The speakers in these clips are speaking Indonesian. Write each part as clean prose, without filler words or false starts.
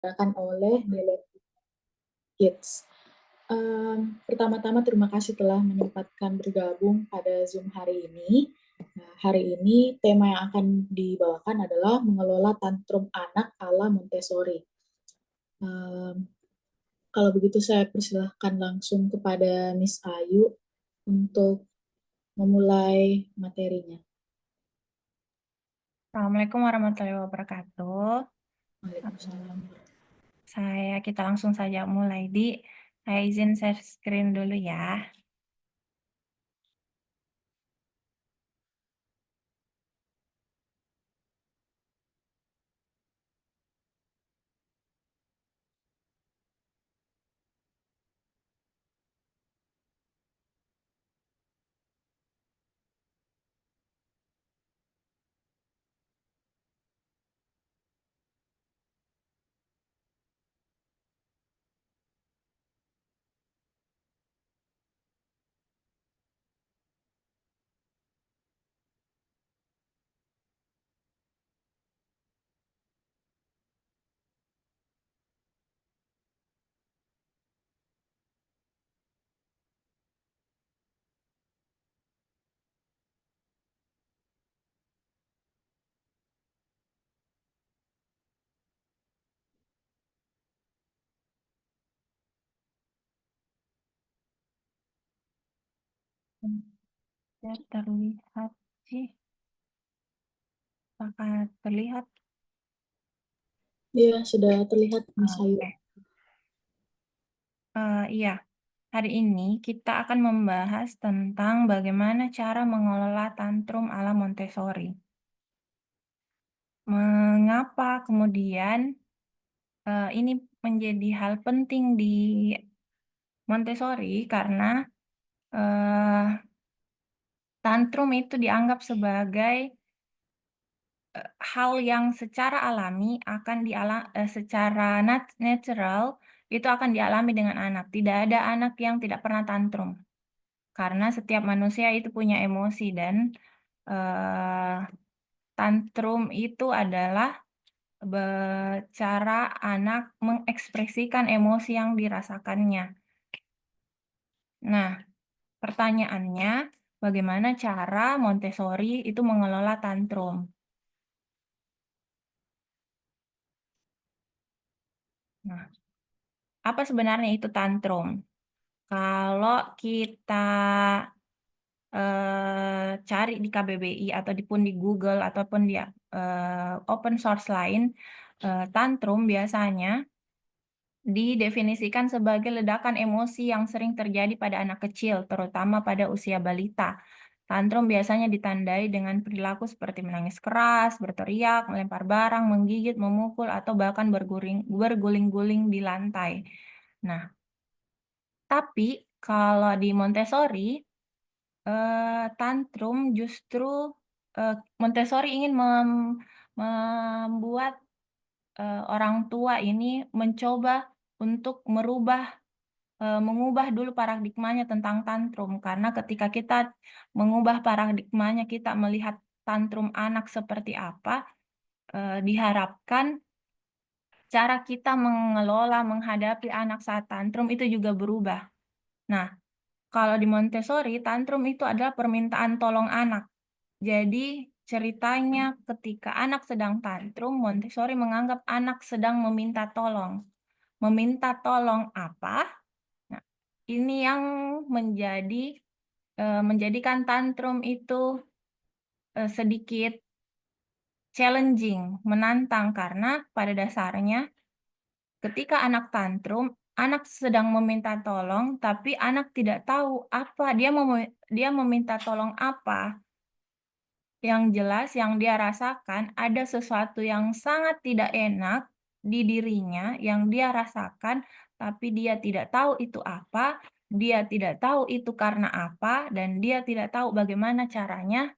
diselenggarakan oleh Deleted Kids. Pertama-tama terima kasih telah menyempatkan bergabung pada Zoom hari ini. Nah, hari ini tema yang akan dibawakan adalah mengelola tantrum anak ala Montessori. Kalau begitu saya persilahkan langsung kepada Miss Ayu untuk memulai materinya. Assalamualaikum warahmatullahi wabarakatuh. Waalaikumsalam. Kita langsung saja mulai saya izin share screen dulu ya. Ya, terlihat sih. Apakah terlihat? Iya, sudah terlihat Miss Ayu. Oke. Iya, hari ini kita akan membahas tentang bagaimana cara mengelola tantrum ala Montessori. Mengapa kemudian ini menjadi hal penting di Montessori? Karena tantrum itu dianggap sebagai hal yang secara alami akan secara natural itu akan dialami dengan anak. Tidak ada anak yang tidak pernah tantrum. Karena setiap manusia itu punya emosi dan eh, tantrum itu adalah cara anak mengekspresikan emosi yang dirasakannya. Nah, pertanyaannya, bagaimana cara Montessori itu mengelola tantrum? Nah, apa sebenarnya itu tantrum? Kalau kita cari di KBBI ataupun di Google ataupun di open source lain, tantrum biasanya didefinisikan sebagai ledakan emosi yang sering terjadi pada anak kecil, terutama pada usia balita. Tantrum biasanya ditandai dengan perilaku seperti menangis keras, berteriak, melempar barang, menggigit, memukul, atau bahkan berguling-guling di lantai. Nah, tapi kalau di Montessori, tantrum justru Montessori ingin membuat orang tua ini mencoba untuk mengubah dulu paradigmanya tentang tantrum. Karena ketika kita mengubah paradigmanya, kita melihat tantrum anak seperti apa, diharapkan cara kita menghadapi anak saat tantrum itu juga berubah. Nah, kalau di Montessori, tantrum itu adalah permintaan tolong anak. Jadi, ceritanya ketika anak sedang tantrum, Montessori menganggap anak sedang meminta tolong. Meminta tolong apa? Nah, ini yang menjadikan tantrum itu sedikit challenging, menantang, karena pada dasarnya ketika anak tantrum, anak sedang meminta tolong, tapi anak tidak tahu apa dia meminta tolong apa. Yang jelas yang dia rasakan ada sesuatu yang sangat tidak enak di dirinya yang dia rasakan, tapi dia tidak tahu itu apa, dia tidak tahu itu karena apa, dan dia tidak tahu bagaimana caranya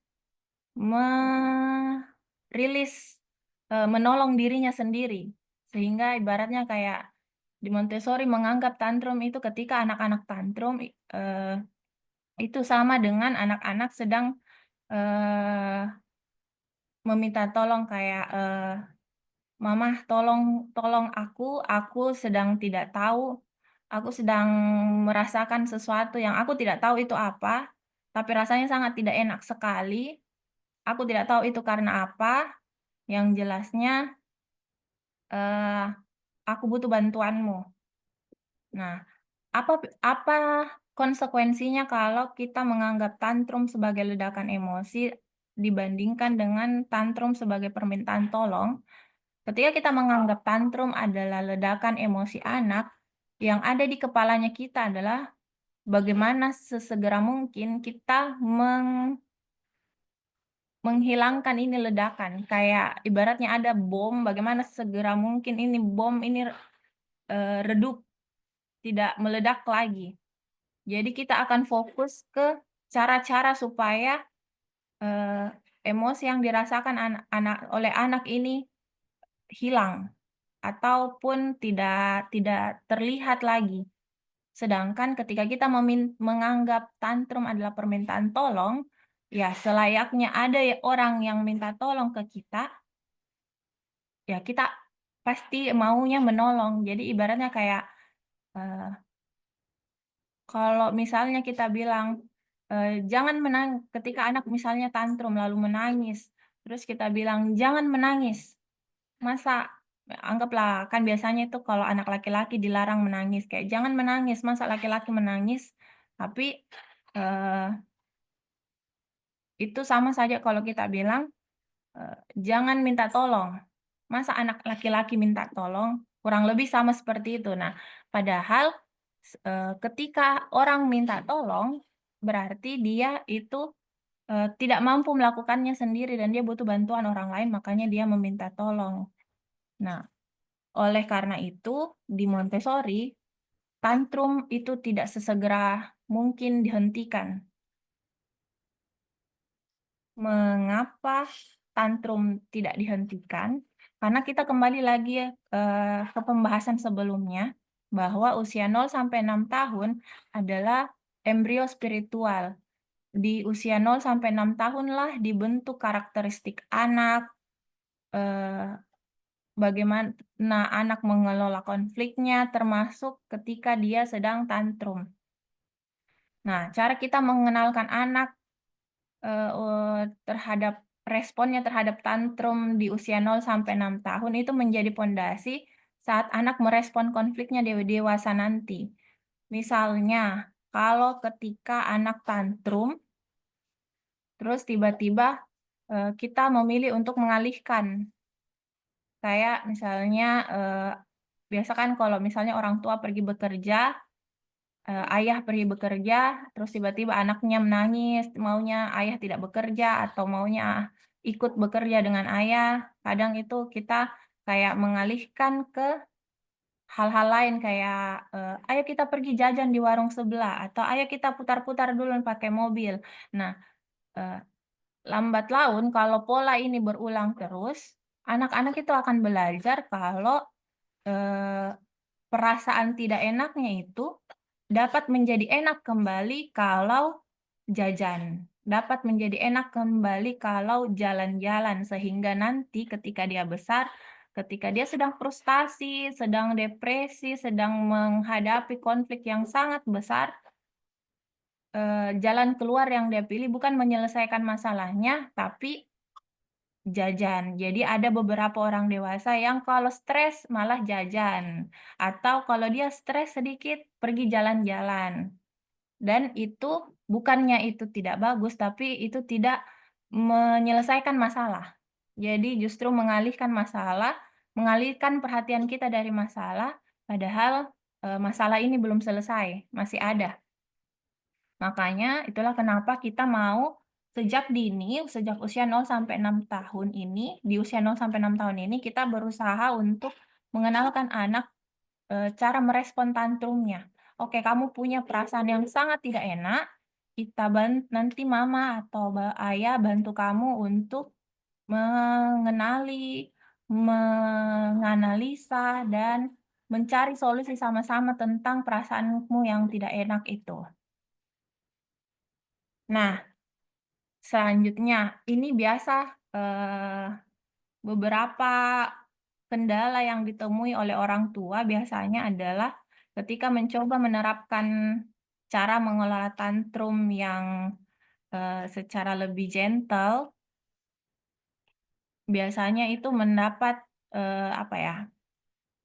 menolong dirinya sendiri. Sehingga ibaratnya kayak di Montessori menganggap tantrum itu ketika anak-anak tantrum itu sama dengan anak-anak sedang meminta tolong kayak "Mama tolong aku sedang tidak tahu, aku sedang merasakan sesuatu yang aku tidak tahu itu apa, tapi rasanya sangat tidak enak sekali. Aku tidak tahu itu karena apa, yang jelasnya, eee, aku butuh bantuanmu." Nah, apa konsekuensinya kalau kita menganggap tantrum sebagai ledakan emosi dibandingkan dengan tantrum sebagai permintaan tolong? Ketika kita menganggap tantrum adalah ledakan emosi anak, yang ada di kepalanya kita adalah bagaimana sesegera mungkin kita menghilangkan ini ledakan. Kayak ibaratnya ada bom, bagaimana segera mungkin ini bom ini, redup, tidak meledak lagi. Jadi kita akan fokus ke cara-cara supaya, eee, emosi yang dirasakan oleh anak ini hilang, ataupun tidak terlihat lagi. Sedangkan ketika kita menganggap tantrum adalah permintaan tolong, ya selayaknya ada orang yang minta tolong ke kita, ya kita pasti maunya menolong. Jadi ibaratnya kayak, eee, kalau misalnya kita bilang, jangan ketika anak misalnya tantrum lalu menangis, terus kita bilang, "Jangan menangis." Masa anggaplah kan biasanya itu kalau anak laki-laki dilarang menangis, kayak, "Jangan menangis, masa laki-laki menangis?" Tapi, eee, itu sama saja kalau kita bilang, "Jangan minta tolong, masa anak laki-laki minta tolong?" Kurang lebih sama seperti itu. Nah, padahal ketika orang minta tolong, berarti dia itu, tidak mampu melakukannya sendiri dan dia butuh bantuan orang lain, makanya dia meminta tolong. Nah, oleh karena itu, di Montessori, tantrum itu tidak sesegera mungkin dihentikan. Mengapa tantrum tidak dihentikan? Karena kita kembali lagi ya, ke pembahasan sebelumnya, bahwa usia 0 sampai 6 tahun adalah embrio spiritual. Di usia 0 sampai 6 tahunlah dibentuk karakteristik anak, eee, bagaimana anak mengelola konfliknya, termasuk ketika dia sedang tantrum. Nah, cara kita mengenalkan anak, terhadap responnya terhadap tantrum di usia 0 sampai 6 tahun itu menjadi pondasi saat anak merespon konfliknya dewasa nanti. Misalnya, kalau ketika anak tantrum, terus tiba-tiba, kita memilih untuk mengalihkan. Kayak misalnya, biasa kan kalau misalnya orang tua pergi bekerja, ayah pergi bekerja, terus tiba-tiba anaknya menangis, maunya ayah tidak bekerja atau maunya ikut bekerja dengan ayah. Kadang itu kita kayak mengalihkan ke hal-hal lain kayak, "Ayo kita pergi jajan di warung sebelah," atau, "Ayo kita putar-putar dulu pakai mobil." Nah, eee, lambat laun kalau pola ini berulang terus, anak-anak itu akan belajar kalau, eee, perasaan tidak enaknya itu dapat menjadi enak kembali kalau jajan, dapat menjadi enak kembali kalau jalan-jalan, sehingga nanti ketika dia besar, ketika dia sedang frustasi, sedang depresi, sedang menghadapi konflik yang sangat besar, jalan keluar yang dia pilih bukan menyelesaikan masalahnya, tapi jajan. Jadi ada beberapa orang dewasa yang kalau stres malah jajan, atau kalau dia stres sedikit pergi jalan-jalan. Dan itu bukannya itu tidak bagus, tapi itu tidak menyelesaikan masalah. Jadi justru mengalihkan masalah, mengalihkan perhatian kita dari masalah, padahal, masalah ini belum selesai, masih ada. Makanya itulah kenapa kita mau sejak dini, sejak usia 0 sampai 6 tahun ini, di usia 0 sampai 6 tahun ini kita berusaha untuk mengenalkan anak, cara merespon tantrumnya. Oke, kamu punya perasaan yang sangat tidak enak, nanti mama atau ayah bantu kamu untuk mengenali, menganalisa, dan mencari solusi sama-sama tentang perasaanmu yang tidak enak itu. Nah, selanjutnya, ini biasa, beberapa kendala yang ditemui oleh orang tua biasanya adalah ketika mencoba menerapkan cara mengelola tantrum yang, secara lebih gentle, biasanya itu mendapat, apa ya,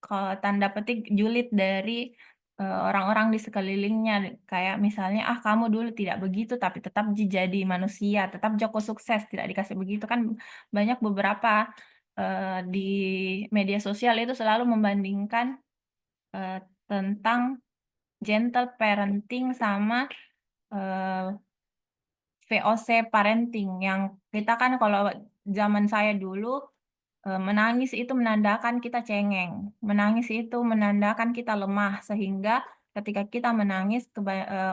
kalau tanda petik julid dari, orang-orang di sekelilingnya, kayak misalnya, "Ah, kamu dulu tidak begitu, tapi tetap jadi manusia, tetap Joko sukses, tidak dikasih begitu." Kan banyak beberapa, di media sosial itu selalu membandingkan, tentang gentle parenting sama, eee, VOC parenting, yang kita kan kalau zaman saya dulu, menangis itu menandakan kita cengeng, menangis itu menandakan kita lemah, sehingga ketika kita menangis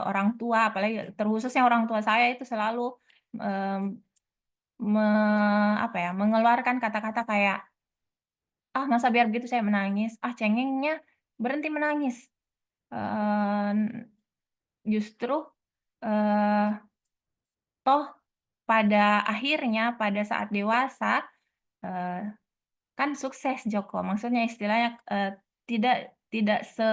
orang tua, apalagi terkhususnya orang tua saya itu selalu, mmm, apa ya, mengeluarkan kata-kata kayak, "Ah, masa biar begitu saya menangis? Ah, cengengnya berhenti menangis." Eee, Justru, eee, toh pada akhirnya pada saat dewasa, eee, kan sukses Joko, maksudnya istilahnya, tidak tidak se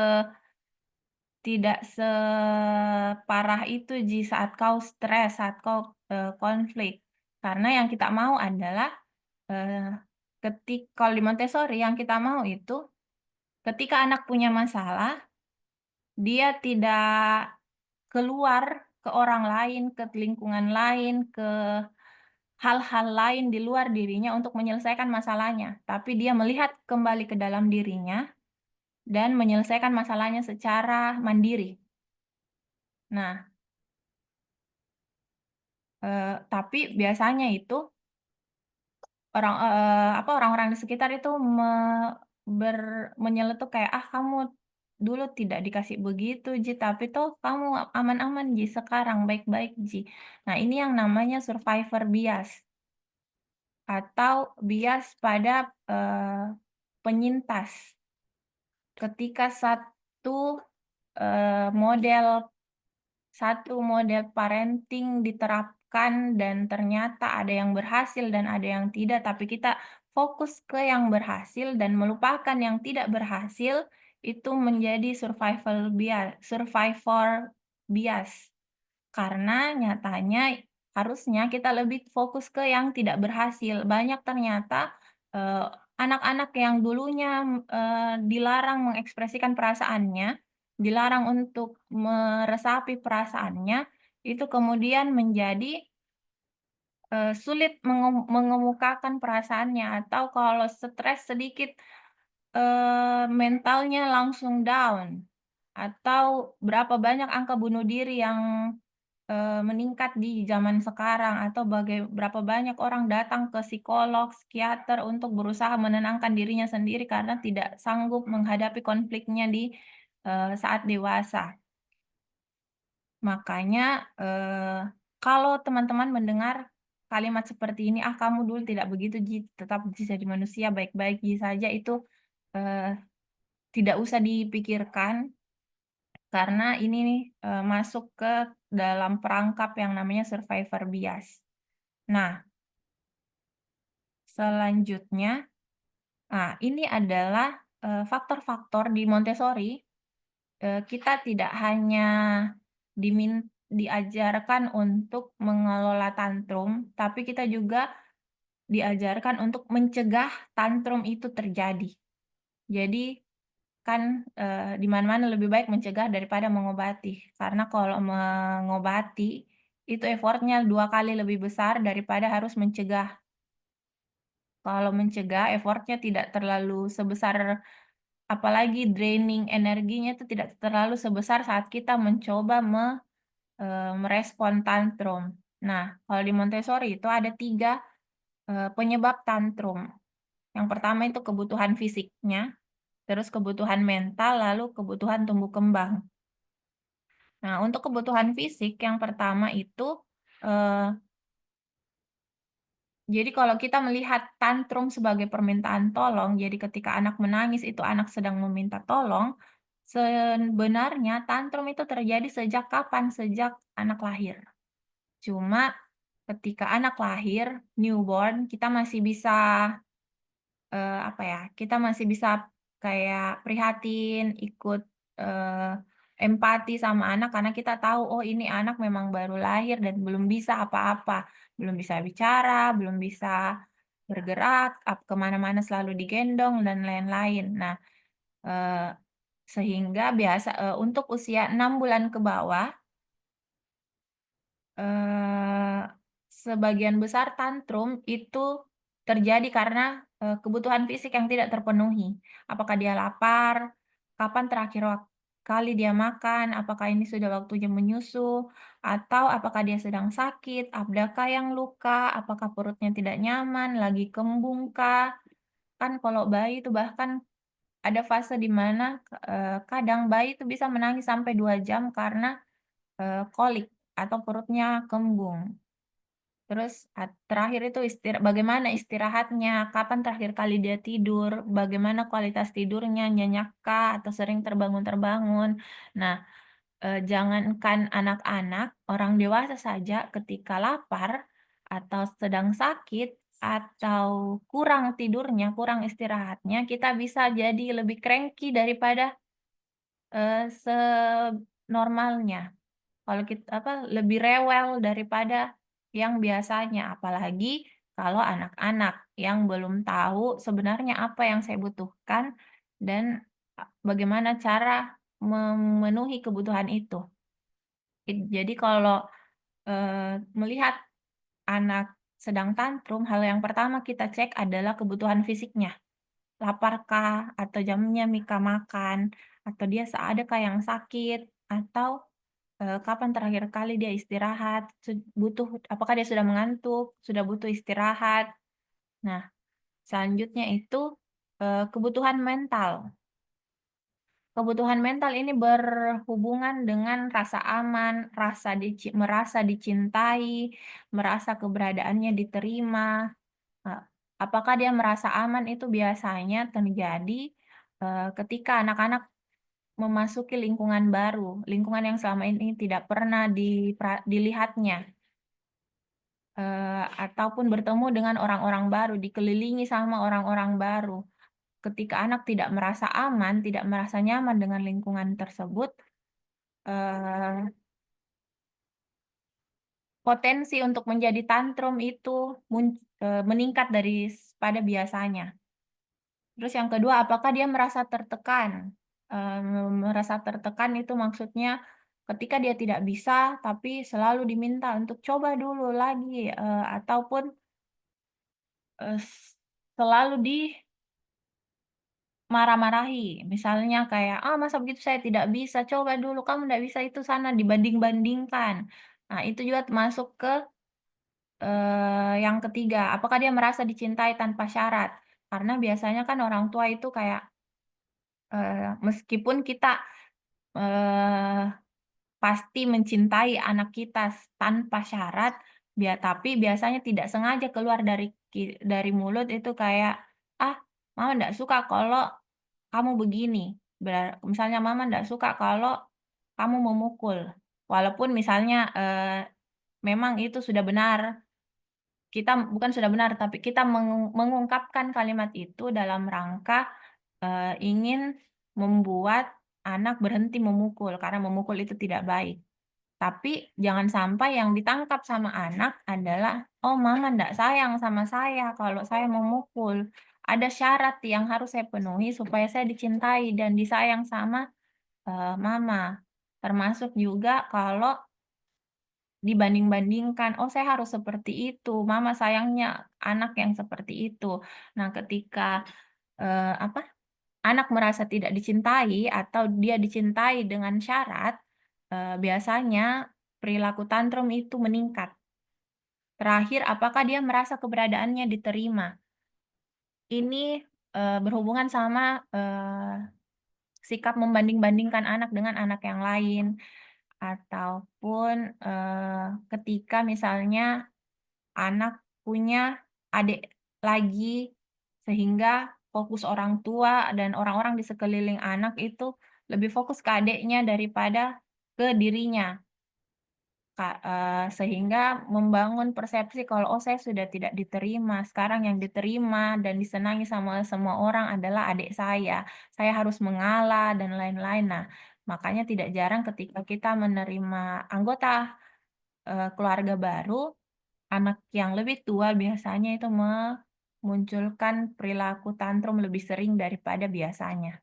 tidak separah itu saat kau stres, saat kau, konflik. Karena yang kita mau adalah, eee, kalau di Montessori yang kita mau itu ketika anak punya masalah, dia tidak keluar ke orang lain, ke lingkungan lain, ke hal-hal lain di luar dirinya untuk menyelesaikan masalahnya, tapi dia melihat kembali ke dalam dirinya dan menyelesaikan masalahnya secara mandiri. Nah, tapi biasanya itu orang-orang di sekitar itu menyeletuk kayak, "Ah, kamu dulu tidak dikasih begitu, Ji, tapi toh kamu aman-aman, Ji, sekarang baik-baik, Ji." Nah, ini yang namanya survivor bias atau bias pada, penyintas. Ketika eee, model satu model parenting diterapkan dan ternyata ada yang berhasil dan ada yang tidak, tapi kita fokus ke yang berhasil dan melupakan yang tidak berhasil, itu menjadi survivor bias. Karena nyatanya harusnya kita lebih fokus ke yang tidak berhasil. Banyak ternyata, eee, anak-anak yang dulunya, dilarang mengekspresikan perasaannya, dilarang untuk meresapi perasaannya, itu kemudian menjadi, sulit mengemukakan perasaannya atau kalau stres sedikit, mentalnya langsung down, atau berapa banyak angka bunuh diri yang meningkat di zaman sekarang atau berapa banyak orang datang ke psikolog, psikiater untuk berusaha menenangkan dirinya sendiri karena tidak sanggup menghadapi konfliknya di, saat dewasa. Makanya, kalau teman-teman mendengar kalimat seperti ini, "Ah, kamu dulu tidak begitu, Ji, tetap Ji jadi manusia, baik-baik Ji saja," itu, eee, tidak usah dipikirkan karena ini nih, masuk ke dalam perangkap yang namanya survivor bias. Nah, selanjutnya, ini adalah, faktor-faktor di Montessori, kita tidak hanya diajarkan untuk mengelola tantrum, tapi kita juga diajarkan untuk mencegah tantrum itu terjadi. Jadi kan, di mana-mana lebih baik mencegah daripada mengobati, karena kalau mengobati, itu effortnya 2 kali lebih besar daripada harus mencegah. Kalau mencegah effortnya tidak terlalu sebesar apalagi draining energinya itu tidak terlalu sebesar saat kita mencoba merespon tantrum. Nah, kalau di Montessori itu ada 3 penyebab tantrum. Yang pertama itu kebutuhan fisiknya, terus kebutuhan mental, lalu kebutuhan tumbuh kembang. Nah, untuk kebutuhan fisik yang pertama itu, eee, jadi kalau kita melihat tantrum sebagai permintaan tolong, jadi ketika anak menangis itu anak sedang meminta tolong, sebenarnya tantrum itu terjadi sejak kapan? Sejak anak lahir. Cuma ketika anak lahir, newborn, kita masih bisa apa ya, kita masih bisa kayak prihatin, ikut, eee, empati sama anak karena kita tahu, oh ini anak memang baru lahir dan belum bisa apa-apa, belum bisa bicara, belum bisa bergerak, ke mana-mana selalu digendong dan lain-lain. Nah, eee, sehingga untuk usia 6 bulan ke bawah, Eee, sebagian besar tantrum itu terjadi karena, kebutuhan fisik yang tidak terpenuhi. Apakah dia lapar? Kapan terakhir kali dia makan? Apakah ini sudah waktunya menyusu? Atau apakah dia sedang sakit? Adakah yang luka? Apakah perutnya tidak nyaman? Lagi kembung kah? Kan kalau bayi itu bahkan ada fase di mana, kadang bayi itu bisa menangis sampai 2 jam karena, kolik atau perutnya kembung. Terus terakhir itu bagaimana istirahatnya, kapan terakhir kali dia tidur, bagaimana kualitas tidurnya, nyenyak kah atau sering terbangun-terbangun. Nah, jangankan anak-anak, orang dewasa saja ketika lapar atau sedang sakit atau kurang tidurnya, kurang istirahatnya, kita bisa jadi lebih cranky daripada, senormalnya. Kalau lebih rewel daripada yang biasanya, apalagi kalau anak-anak yang belum tahu sebenarnya apa yang saya butuhkan dan, bagaimana cara memenuhi kebutuhan itu. Jadi kalau, melihat anak sedang tantrum, hal yang pertama kita cek adalah kebutuhan fisiknya. Laparkah? Atau jamnya Mika makan? Atau dia adakah yang sakit? Atau kapan terakhir kali dia istirahat, apakah dia sudah mengantuk, sudah butuh istirahat. Nah, selanjutnya itu, kebutuhan mental. Kebutuhan mental ini berhubungan dengan rasa aman, merasa dicintai, merasa keberadaannya diterima. Eee, apakah dia merasa aman itu biasanya terjadi, ketika anak-anak memasuki lingkungan baru, lingkungan yang selama ini tidak pernah dilihatnya, ataupun bertemu dengan orang-orang baru, dikelilingi sama orang-orang baru. Ketika anak tidak merasa aman, tidak merasa nyaman dengan lingkungan tersebut, eee, potensi untuk menjadi tantrum itu meningkat pada biasanya. Terus yang kedua, apakah dia merasa tertekan? Merasa tertekan itu maksudnya ketika dia tidak bisa, tapi selalu diminta untuk coba dulu lagi, ataupun, selalu dimarah-marahi. Misalnya kayak, "Ah, masa begitu saya tidak bisa, coba dulu, kamu tidak bisa itu sana," dibanding-bandingkan. Nah, itu juga masuk ke, yang ketiga, apakah dia merasa dicintai tanpa syarat? Karena biasanya kan orang tua itu kayak, meskipun kita, eee, pasti mencintai anak kita tanpa syarat, tapi biasanya tidak sengaja keluar dari mulut itu kayak, "Ah, mama ndak suka kalau kamu begini." Misalnya mama ndak suka kalau kamu memukul. Walaupun misalnya, memang itu sudah benar, bukan sudah benar, tapi kita mengungkapkan kalimat itu dalam rangka, ingin membuat anak berhenti memukul, karena memukul itu tidak baik. Tapi jangan sampai yang ditangkap sama anak adalah, "Oh mama ndak sayang sama saya kalau saya memukul. Ada syarat yang harus saya penuhi supaya saya dicintai dan disayang sama, mama." Termasuk juga kalau dibanding-bandingkan, "Oh saya harus seperti itu, mama sayangnya anak yang seperti itu." Nah ketika, anak merasa tidak dicintai atau dia dicintai dengan syarat, biasanya perilaku tantrum itu meningkat. Terakhir, apakah dia merasa keberadaannya diterima? Ini, berhubungan sama, sikap membanding-bandingkan anak dengan anak yang lain, ataupun, ketika misalnya anak punya adik lagi, sehingga fokus orang tua dan orang-orang di sekeliling anak itu lebih fokus ke adiknya daripada ke dirinya. Sehingga membangun persepsi kalau, "Oh, saya sudah tidak diterima, sekarang yang diterima dan disenangi sama semua orang adalah adik saya harus mengalah," dan lain-lain. Nah, makanya tidak jarang ketika kita menerima anggota, keluarga baru, anak yang lebih tua biasanya itu memunculkan perilaku tantrum lebih sering daripada biasanya.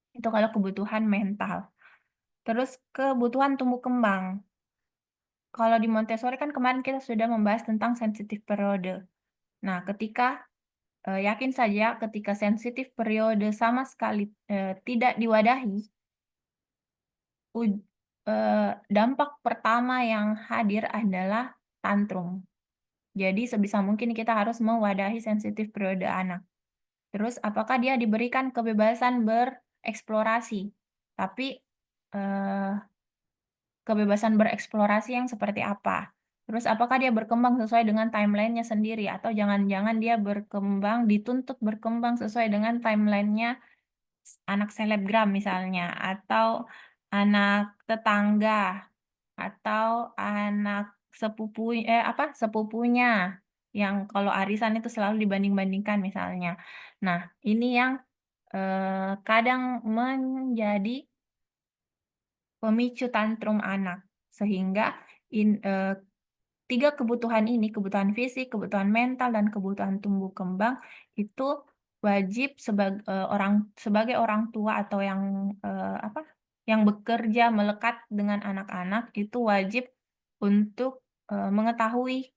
Itu kalau kebutuhan mental. Terus kebutuhan tumbuh kembang. Kalau di Montessori kan kemarin kita sudah membahas tentang sensitif periode. Nah, yakin saja ketika sensitif periode sama sekali, tidak diwadahi, dampak pertama yang hadir adalah tantrum. Jadi sebisa mungkin kita harus mewadahi sensitif periode anak. Terus apakah dia diberikan kebebasan bereksplorasi? Tapi, eee kebebasan bereksplorasi yang seperti apa? Terus apakah dia berkembang sesuai dengan timeline-nya sendiri atau jangan-jangan dia dituntut berkembang sesuai dengan timeline-nya anak selebgram misalnya, atau anak tetangga, atau anak sepupunya, yang kalau arisan itu selalu dibanding-bandingkan misalnya. Nah, ini yang, kadang menjadi pemicu tantrum anak, sehingga 3 kebutuhan ini, kebutuhan fisik, kebutuhan mental, dan kebutuhan tumbuh kembang itu wajib sebagai orang tua atau yang bekerja melekat dengan anak-anak itu wajib untuk, mengetahui,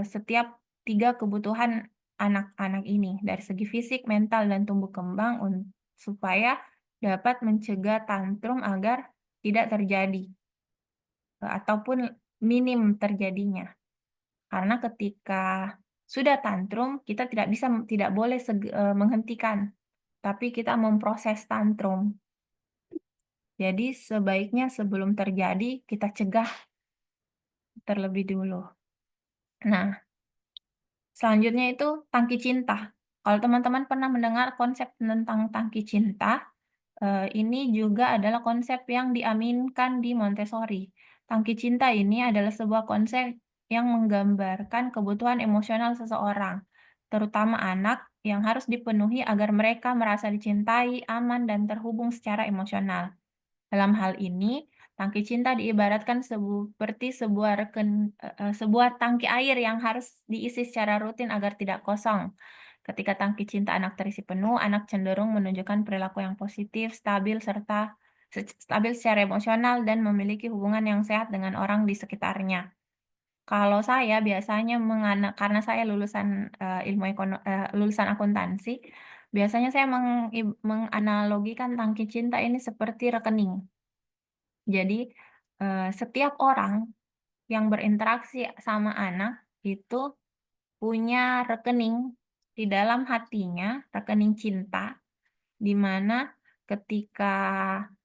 setiap 3 kebutuhan anak-anak ini, dari segi fisik, mental, dan tumbuh kembang supaya dapat mencegah tantrum agar tidak terjadi, ataupun minim terjadinya. Karena ketika sudah tantrum, kita tidak boleh menghentikan, tapi kita memproses tantrum. Jadi sebaiknya sebelum terjadi, kita cegah terlebih dulu. Nah, selanjutnya itu tangki cinta. Kalau teman-teman pernah mendengar konsep tentang tangki cinta, ini juga adalah konsep yang diaminkan di Montessori. Tangki cinta ini adalah sebuah konsep yang menggambarkan kebutuhan emosional seseorang, terutama anak yang harus dipenuhi agar mereka merasa dicintai, aman, dan terhubung secara emosional. Dalam hal ini, tangki cinta diibaratkan seperti sebuah tangki air yang harus diisi secara rutin agar tidak kosong. Ketika tangki cinta anak terisi penuh, anak cenderung menunjukkan perilaku yang positif, stabil secara emosional dan memiliki hubungan yang sehat dengan orang di sekitarnya. Kalau saya biasanya karena saya lulusan akuntansi, biasanya saya menganalogikan tangki cinta ini seperti rekening. Jadi, setiap orang yang berinteraksi sama anak itu punya rekening di dalam hatinya, rekening cinta, di mana ketika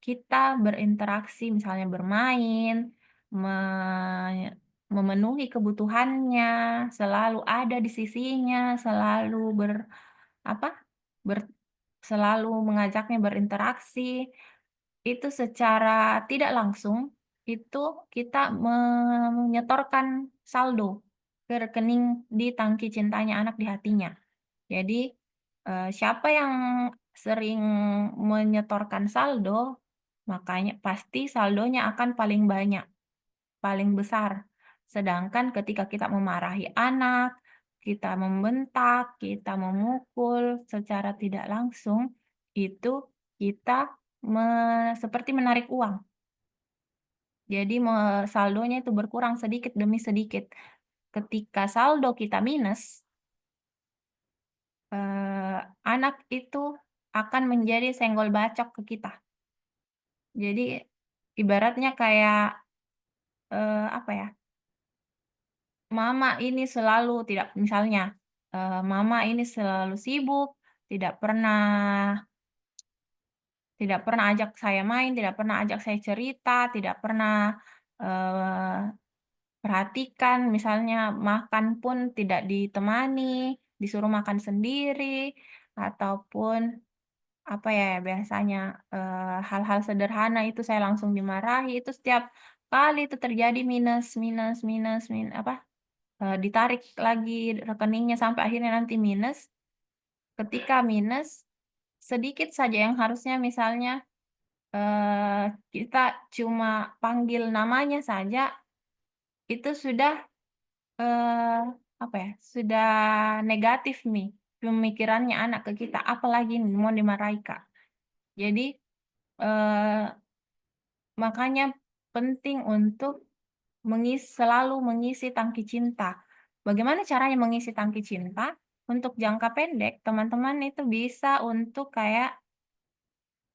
kita berinteraksi, misalnya bermain, me memenuhi kebutuhannya, selalu ada di sisinya, apa, ber selalu mengajaknya berinteraksi, itu secara tidak langsung, itu kita menyetorkan saldo ke rekening di tangki cintanya anak di hatinya. Jadi, siapa yang sering menyetorkan saldo, makanya pasti saldonya akan paling banyak, paling besar. Sedangkan ketika kita memarahi anak, kita membentak, kita memukul secara tidak langsung, itu kita seperti menarik uang. Jadi saldonya itu berkurang sedikit demi sedikit. Ketika saldo kita minus, anak itu akan menjadi senggol bacok ke kita. Jadi ibaratnya kayak, apa ya, mama ini selalu sibuk, tidak pernah tidak pernah ajak saya main, tidak pernah ajak saya cerita, tidak pernah, eee, perhatikan, misalnya makan pun tidak ditemani, disuruh makan sendiri, ataupun apa ya biasanya, hal-hal sederhana itu saya langsung dimarahi, itu setiap kali itu terjadi minus minus minus ditarik lagi rekeningnya sampai akhirnya nanti minus. Ketika minus, sedikit saja yang harusnya misalnya, kita cuma panggil namanya saja, itu sudah, eee, apa ya, sudah negatif nih pemikirannya anak ke kita, apalagi nih mau dimarahi, Kak. Jadi, eee, makanya penting untuk selalu mengisi tangki cinta. Bagaimana caranya mengisi tangki cinta? Untuk jangka pendek, teman-teman itu bisa untuk kayak,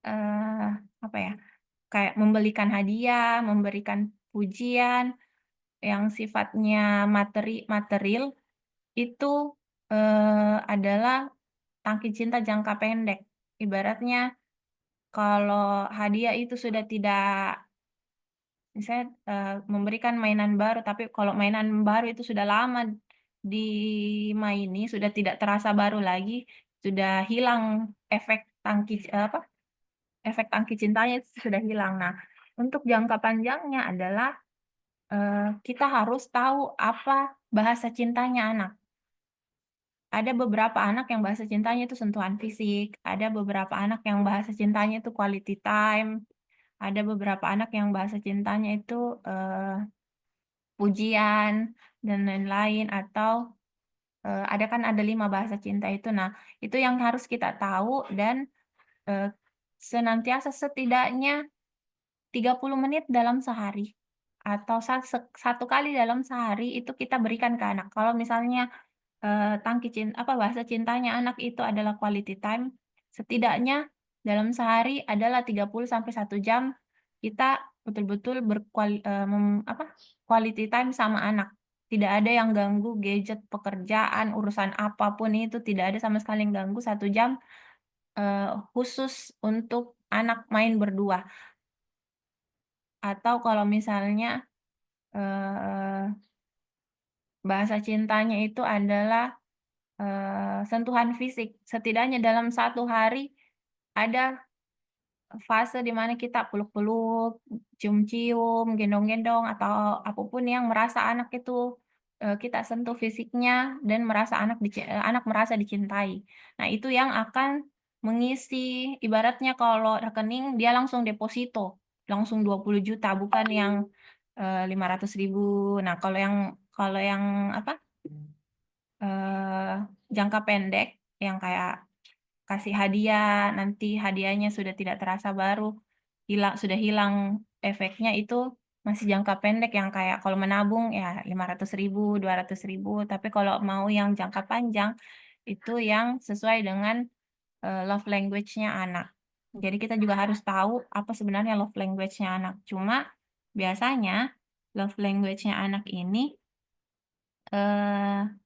eee, apa ya, kayak membelikan hadiah, memberikan pujian yang sifatnya material itu, adalah tangki cinta jangka pendek. Ibaratnya kalau hadiah itu sudah tidak misalnya, memberikan mainan baru, tapi kalau mainan baru itu sudah lama dimaini, sudah tidak terasa baru lagi, sudah hilang efek tangki cintanya itu sudah hilang. Nah, untuk jangka panjangnya adalah, kita harus tahu apa bahasa cintanya anak. Ada beberapa anak yang bahasa cintanya itu sentuhan fisik, ada beberapa anak yang bahasa cintanya itu quality time, ada beberapa anak yang bahasa cintanya itu, pujian dan lain-lain atau, ada 5 bahasa cinta itu. Nah, itu yang harus kita tahu dan, eee, senantiasa setidaknya 30 menit dalam sehari atau 1 kali dalam sehari itu kita berikan ke anak. Kalau misalnya, bahasa cintanya anak itu adalah quality time, setidaknya dalam sehari adalah 30 sampai 1 jam kita betul-betul quality time sama anak. Tidak ada yang ganggu gadget, pekerjaan, urusan apapun itu tidak ada sama sekali yang ganggu 1 jam, khusus untuk anak main berdua. Atau kalau misalnya, eee, bahasa cintanya itu adalah, sentuhan fisik, setidaknya dalam 1 hari ada fase di mana kita peluk-peluk, cium-cium, gendong-gendong, atau apapun yang merasa anak itu, kita sentuh fisiknya dan anak merasa dicintai. Nah, itu yang akan mengisi ibaratnya kalau rekening dia langsung deposito, langsung 20 juta bukan yang, 500 ribu. Nah, kalau yang apa, eee, jangka pendek yang kayak kasih hadiah, nanti hadiahnya sudah tidak terasa baru, sudah hilang efeknya itu masih jangka pendek yang kayak kalau menabung ya 500 ribu 200 ribu, tapi kalau mau yang jangka panjang, itu yang sesuai dengan, love language-nya anak. Jadi kita juga harus tahu apa sebenarnya love language-nya anak. Cuma biasanya love language-nya anak ini, eee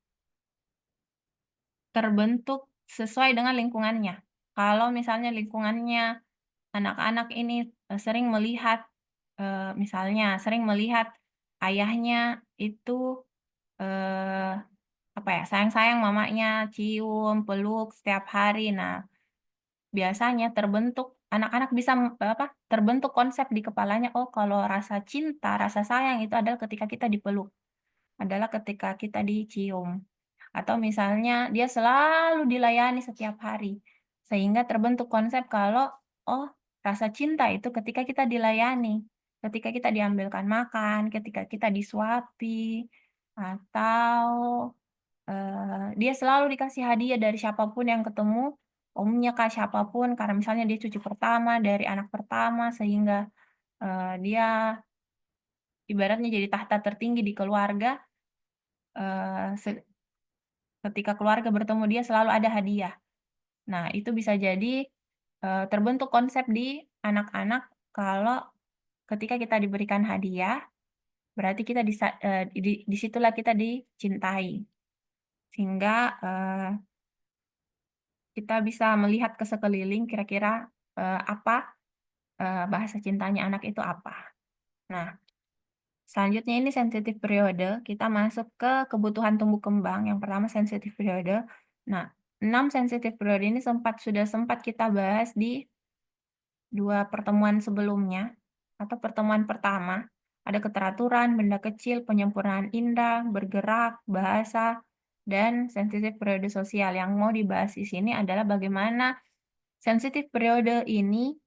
terbentuk sesuai dengan lingkungannya. Kalau misalnya lingkungannya anak-anak ini, sering melihat, misalnya sering melihat ayahnya itu, eee, sayang-sayang mamanya, cium, peluk setiap hari. Nah, biasanya anak-anak bisa terbentuk konsep di kepalanya, "Oh, kalau rasa cinta, rasa sayang itu adalah ketika kita dipeluk, adalah ketika kita dicium." Atau misalnya dia selalu dilayani setiap hari, sehingga terbentuk konsep kalau, oh, rasa cinta itu ketika kita dilayani, ketika kita diambilkan makan, ketika kita disuapi, atau, dia selalu dikasih hadiah dari siapapun yang ketemu, omnya kah, siapapun, karena misalnya dia cucu pertama dari anak pertama sehingga, dia ibaratnya jadi tahta tertinggi di keluarga, eee, se ketika keluarga bertemu dia selalu ada hadiah. Nah, itu bisa jadi, terbentuk konsep di anak-anak kalau ketika kita diberikan hadiah, berarti kita di situlah kita dicintai. Sehingga, kita bisa melihat ke sekeliling kira-kira, bahasa cintanya anak itu apa. Nah, selanjutnya ini sensitif periode, kita masuk ke kebutuhan tumbuh kembang. Yang pertama sensitif periode. Nah, 6 sensitif periode ini sudah sempat kita bahas di 2 pertemuan sebelumnya, atau pertemuan pertama. ada keteraturan, benda kecil, penyempurnaan indera, bergerak, bahasa, dan sensitif periode sosial. Yang mau dibahas di sini adalah bagaimana sensitif periode ini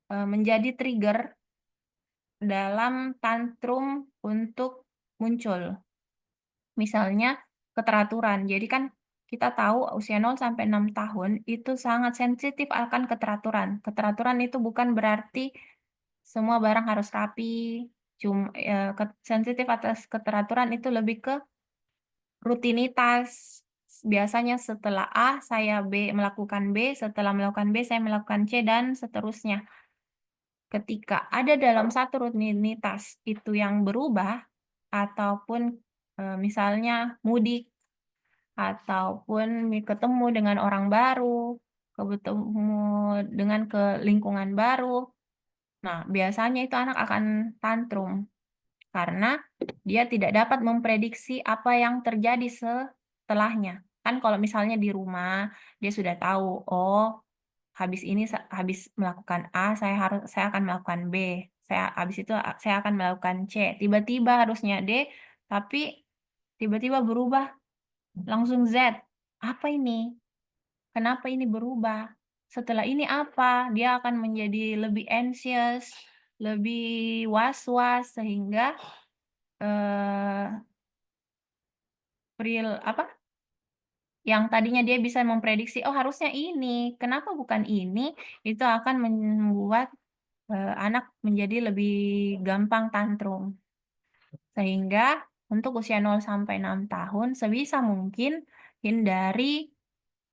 menjadi trigger dalam tantrum untuk muncul. Misalnya keteraturan. Jadi kan kita tahu usia 0 sampai 6 tahun itu sangat sensitif akan keteraturan. Keteraturan itu bukan berarti semua barang harus rapi, sensitif atas keteraturan itu lebih ke rutinitas. Biasanya setelah A, saya melakukan B, setelah melakukan B, saya melakukan C, dan seterusnya. Ketika ada dalam satu rutinitas itu yang berubah, ataupun misalnya mudik, ataupun ketemu dengan orang baru, ketemu dengan ke lingkungan baru. Nah, biasanya itu anak akan tantrum karena dia tidak dapat memprediksi apa yang terjadi setelahnya. Kan kalau misalnya di rumah dia sudah tahu, oh habis melakukan A, saya akan melakukan B, habis itu saya akan melakukan C. Tiba-tiba harusnya D, tapi tiba-tiba berubah langsung Z. Apa ini? Kenapa ini berubah? Setelah ini apa? Dia akan menjadi lebih anxious, lebih was-was sehingga eee, yang tadinya dia bisa memprediksi, "Oh harusnya ini, kenapa bukan ini?" Itu akan membuat anak menjadi lebih gampang tantrum. Sehingga untuk usia 0 sampai 6 tahun sebisa mungkin hindari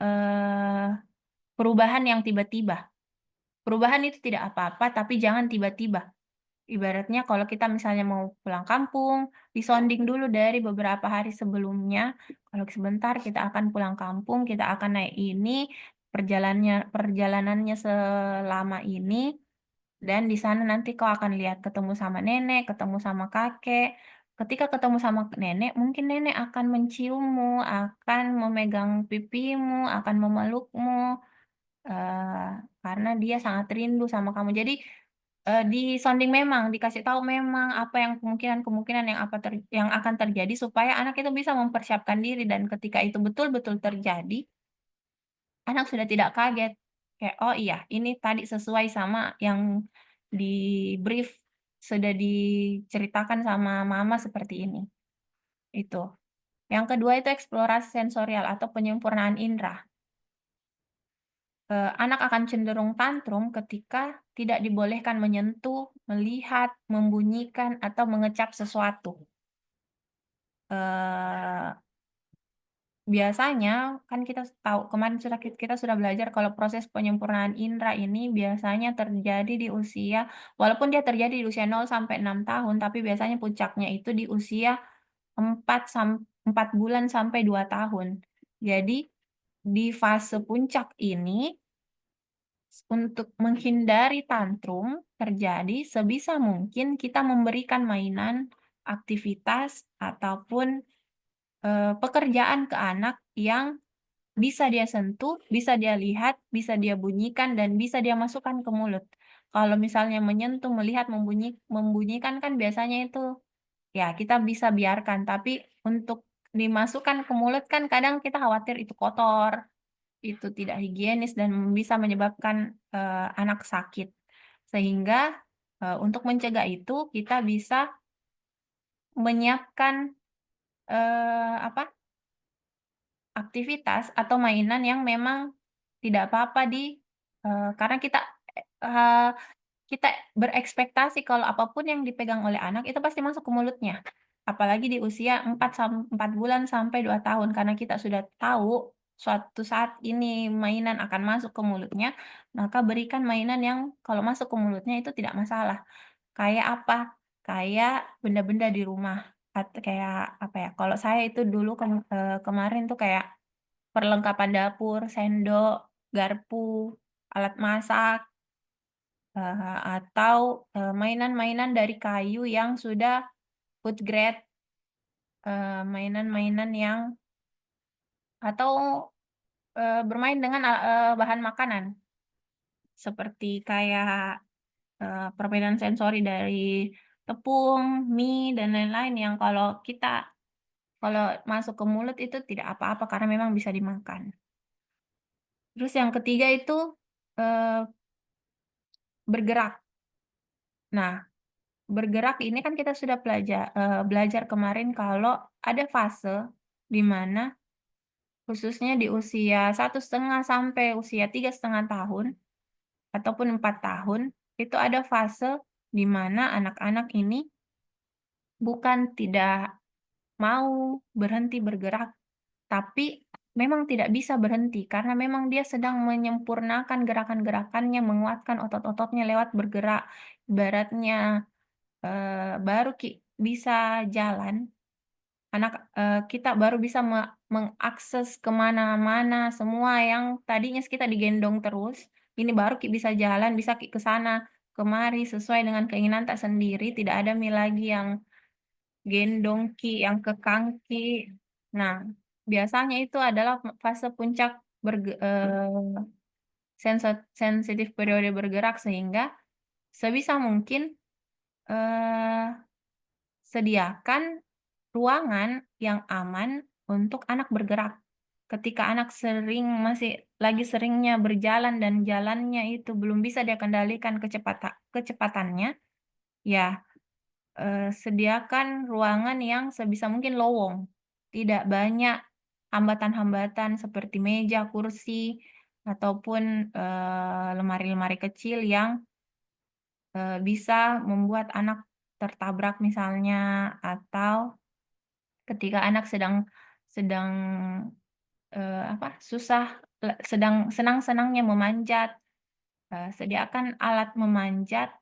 eee, perubahan yang tiba-tiba. Perubahan itu tidak apa-apa, tapi jangan tiba-tiba. Ibaratnya kalau kita misalnya mau pulang kampung, disonding dulu dari beberapa hari sebelumnya, kalau sebentar kita akan pulang kampung, kita akan naik ini, perjalanannya selama ini, dan di sana nanti kau akan lihat ketemu sama nenek, ketemu sama kakek. Ketika ketemu sama nenek, mungkin nenek akan menciummu, akan memegang pipimu, akan memelukmu, karena dia sangat rindu sama kamu. Jadi, disonding memang, dikasih tahu memang apa yang kemungkinan-kemungkinan yang akan terjadi supaya anak itu bisa mempersiapkan diri dan ketika itu betul-betul terjadi, anak sudah tidak kaget. Kayak, "Oh iya, ini tadi sesuai sama yang di-brief, sudah diceritakan sama mama seperti ini." Itu. Yang kedua itu eksplorasi sensorial atau penyempurnaan indera. Anak akan cenderung tantrum ketika tidak dibolehkan menyentuh, melihat, membunyikan, atau mengecap sesuatu. Eee, Biasanya kan kita tahu kemarin kita sudah belajar kalau proses penyempurnaan indera ini biasanya terjadi di usia walaupun dia terjadi di usia 0 sampai 6 tahun, tapi biasanya puncaknya itu di usia 4 bulan sampai 2 tahun. Jadi, di fase puncak ini untuk menghindari tantrum terjadi, sebisa mungkin kita memberikan mainan, aktivitas, ataupun, pekerjaan ke anak yang bisa dia sentuh, bisa dia lihat, bisa dia bunyikan, dan bisa dia masukkan ke mulut. Kalau misalnya menyentuh, melihat, membunyikan kan biasanya itu, ya kita bisa biarkan, tapi untuk dimasukkan ke mulut kan kadang kita khawatir itu kotor. Itu tidak higienis dan bisa menyebabkan, anak sakit. Sehingga, untuk mencegah itu kita bisa menyiapkan, apa, aktivitas atau mainan yang memang tidak apa-apa karena eee, kita berekspektasi kalau apapun yang dipegang oleh anak itu pasti masuk ke mulutnya. Apalagi di usia 4 bulan sampai 2 tahun, karena kita sudah tahu suatu saat ini mainan akan masuk ke mulutnya, maka berikan mainan yang kalau masuk ke mulutnya itu tidak masalah. Kayak apa? Kayak benda-benda di rumah, kayak apa ya, kalau saya itu dulu kemarin tuh kayak perlengkapan dapur, sendok, garpu, alat masak. Atau, mainan-mainan dari kayu yang sudah food grade, mainan-mainan yang atau, bermain dengan bahan makanan, seperti kayak, permainan sensori dari tepung, mie, dan lain-lain yang kalau masuk ke mulut itu tidak apa-apa karena memang bisa dimakan. Terus yang ketiga itu, eee, bergerak. Nah, bergerak ini kan kita sudah belajar kemarin kalau ada fase di mana khususnya di usia 1,5 sampai usia 3,5 tahun ataupun 4 tahun, itu ada fase di mana anak-anak ini bukan tidak mau berhenti bergerak, tapi memang tidak bisa berhenti karena memang dia sedang menyempurnakan gerakan-gerakannya, menguatkan otot-ototnya lewat bergerak. Ibaratnya, baru bisa jalan, kita baru bisa mengakses ke mana-mana, semua yang tadinya kita digendong terus, ini baru bisa jalan, bisa ke sana kemari sesuai dengan keinginan tak sendiri, tidak ada lagi yang gendong yang kekang Nah, biasanya itu adalah fase puncak sensitif periode bergerak sehingga sebisa mungkin, eee, sediakan ruangan yang aman untuk anak bergerak. Ketika anak masih lagi seringnya berjalan dan jalannya itu belum bisa dia kendalikan kecepatannya, ya, sediakan ruangan yang sebisa mungkin lowong, tidak banyak hambatan-hambatan seperti meja, kursi, ataupun, lemari-lemari kecil yang, bisa membuat anak tertabrak misalnya, atau ketika anak sedang sedang, sedang senang-senangnya memanjat, sediakan alat memanjat.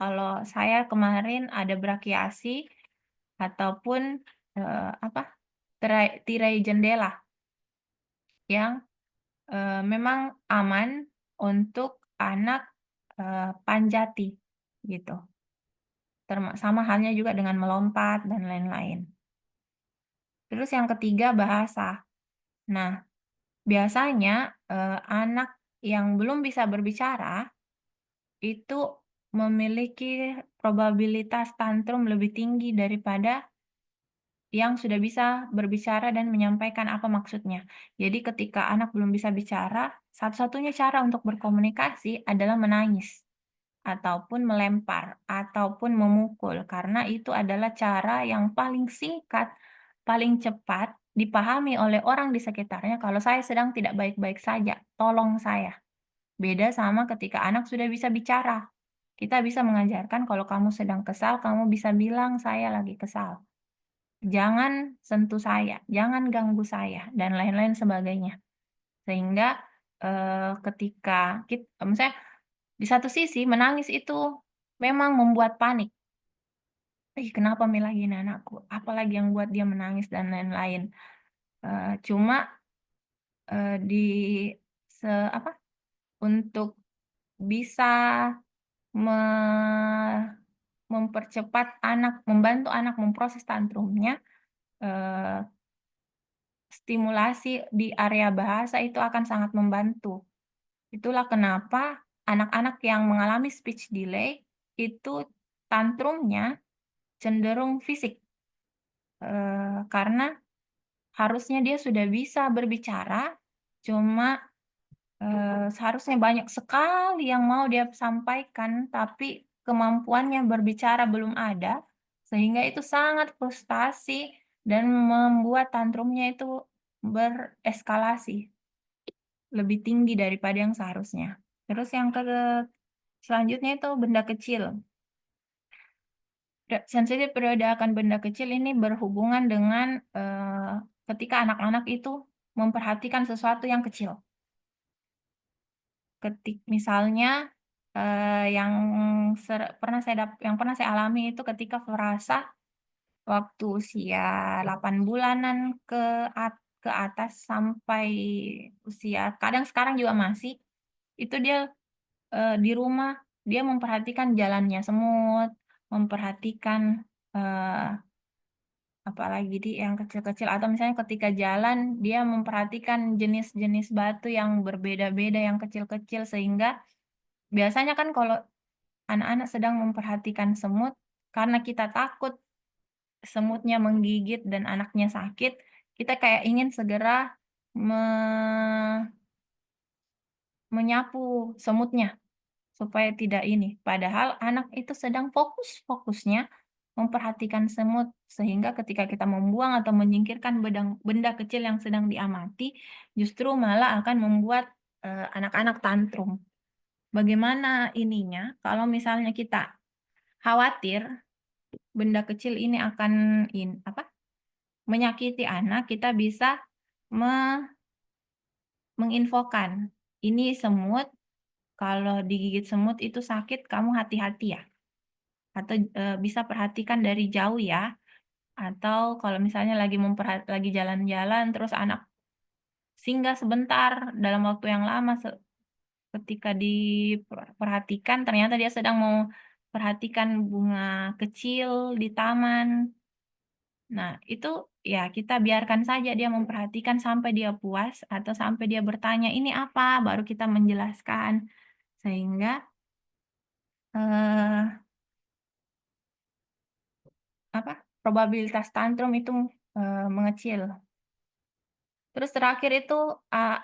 Kalau saya kemarin ada brakiasi ataupun, tirai jendela yang, memang aman untuk anak, panjati, gitu. Sama halnya juga dengan melompat dan lain-lain. Terus yang ketiga bahasa. Nah, biasanya, anak yang belum bisa berbicara, itu memiliki probabilitas tantrum lebih tinggi daripada yang sudah bisa berbicara dan menyampaikan apa maksudnya. Jadi ketika anak belum bisa bicara, satu-satunya cara untuk berkomunikasi adalah menangis, ataupun melempar, ataupun memukul, karena itu adalah cara yang paling singkat, paling cepat dipahami oleh orang di sekitarnya kalau saya sedang tidak baik-baik saja, tolong saya. Beda sama ketika anak sudah bisa bicara. Kita bisa mengajarkan kalau kamu sedang kesal, kamu bisa bilang, "Saya lagi kesal." Jangan sentuh saya, jangan ganggu saya, dan lain-lain sebagainya. Sehingga, ketika misalnya di satu sisi menangis itu memang membuat panik, "Ih, kenapa Mila gini anakku? Apalagi yang buat dia menangis?" Dan lain-lain. Cuma, di se apa, untuk bisa me membantu anak memproses tantrumnya, eee stimulasi di area bahasa itu akan sangat membantu. Itulah kenapa anak-anak yang mengalami speech delay itu tantrumnya cenderung fisik, karena harusnya dia sudah bisa berbicara, cuma, seharusnya banyak sekali yang mau dia sampaikan, tapi kemampuannya berbicara belum ada, sehingga itu sangat frustasi dan membuat tantrumnya itu bereskalasi. Lebih tinggi daripada yang seharusnya. Terus yang selanjutnya itu benda kecil. Sensitif periode akan benda kecil ini berhubungan dengan, ketika anak-anak itu memperhatikan sesuatu yang kecil. Misalnya, yang yang pernah saya alami itu ketika frasa waktu usia 8 bulanan ke atas sampai usia kadang sekarang juga masih, itu dia di rumah, dia memperhatikan jalannya semut, memperhatikan, apalagi yang kecil-kecil atau misalnya ketika jalan, dia memperhatikan jenis-jenis batu yang berbeda-beda, yang kecil-kecil, sehingga biasanya kan kalau anak-anak sedang memperhatikan semut, karena kita takut semutnya menggigit dan anaknya sakit, kita kayak ingin segera me menyapu semutnya supaya tidak ini. Padahal anak itu sedang fokus-fokusnya memperhatikan semut, sehingga ketika kita membuang atau menyingkirkan benda kecil yang sedang diamati, justru malah akan membuat, anak-anak tantrum. Bagaimana ininya, kalau misalnya kita khawatir benda kecil ini akan menyakiti anak, kita bisa me menginfokan, "Ini semut, kalau digigit semut itu sakit, kamu hati-hati ya." Atau, bisa perhatikan dari jauh ya, atau kalau misalnya lagi jalan-jalan terus anak singgah sebentar dalam waktu yang lama ketika diperhatikan ternyata dia sedang mau perhatikan bunga kecil di taman. Nah, itu ya kita biarkan saja dia memperhatikan sampai dia puas atau sampai dia bertanya, "Ini apa?" Baru kita menjelaskan. Sehingga, eee, probabilitas tantrum itu, mengecil. Terus terakhir itu,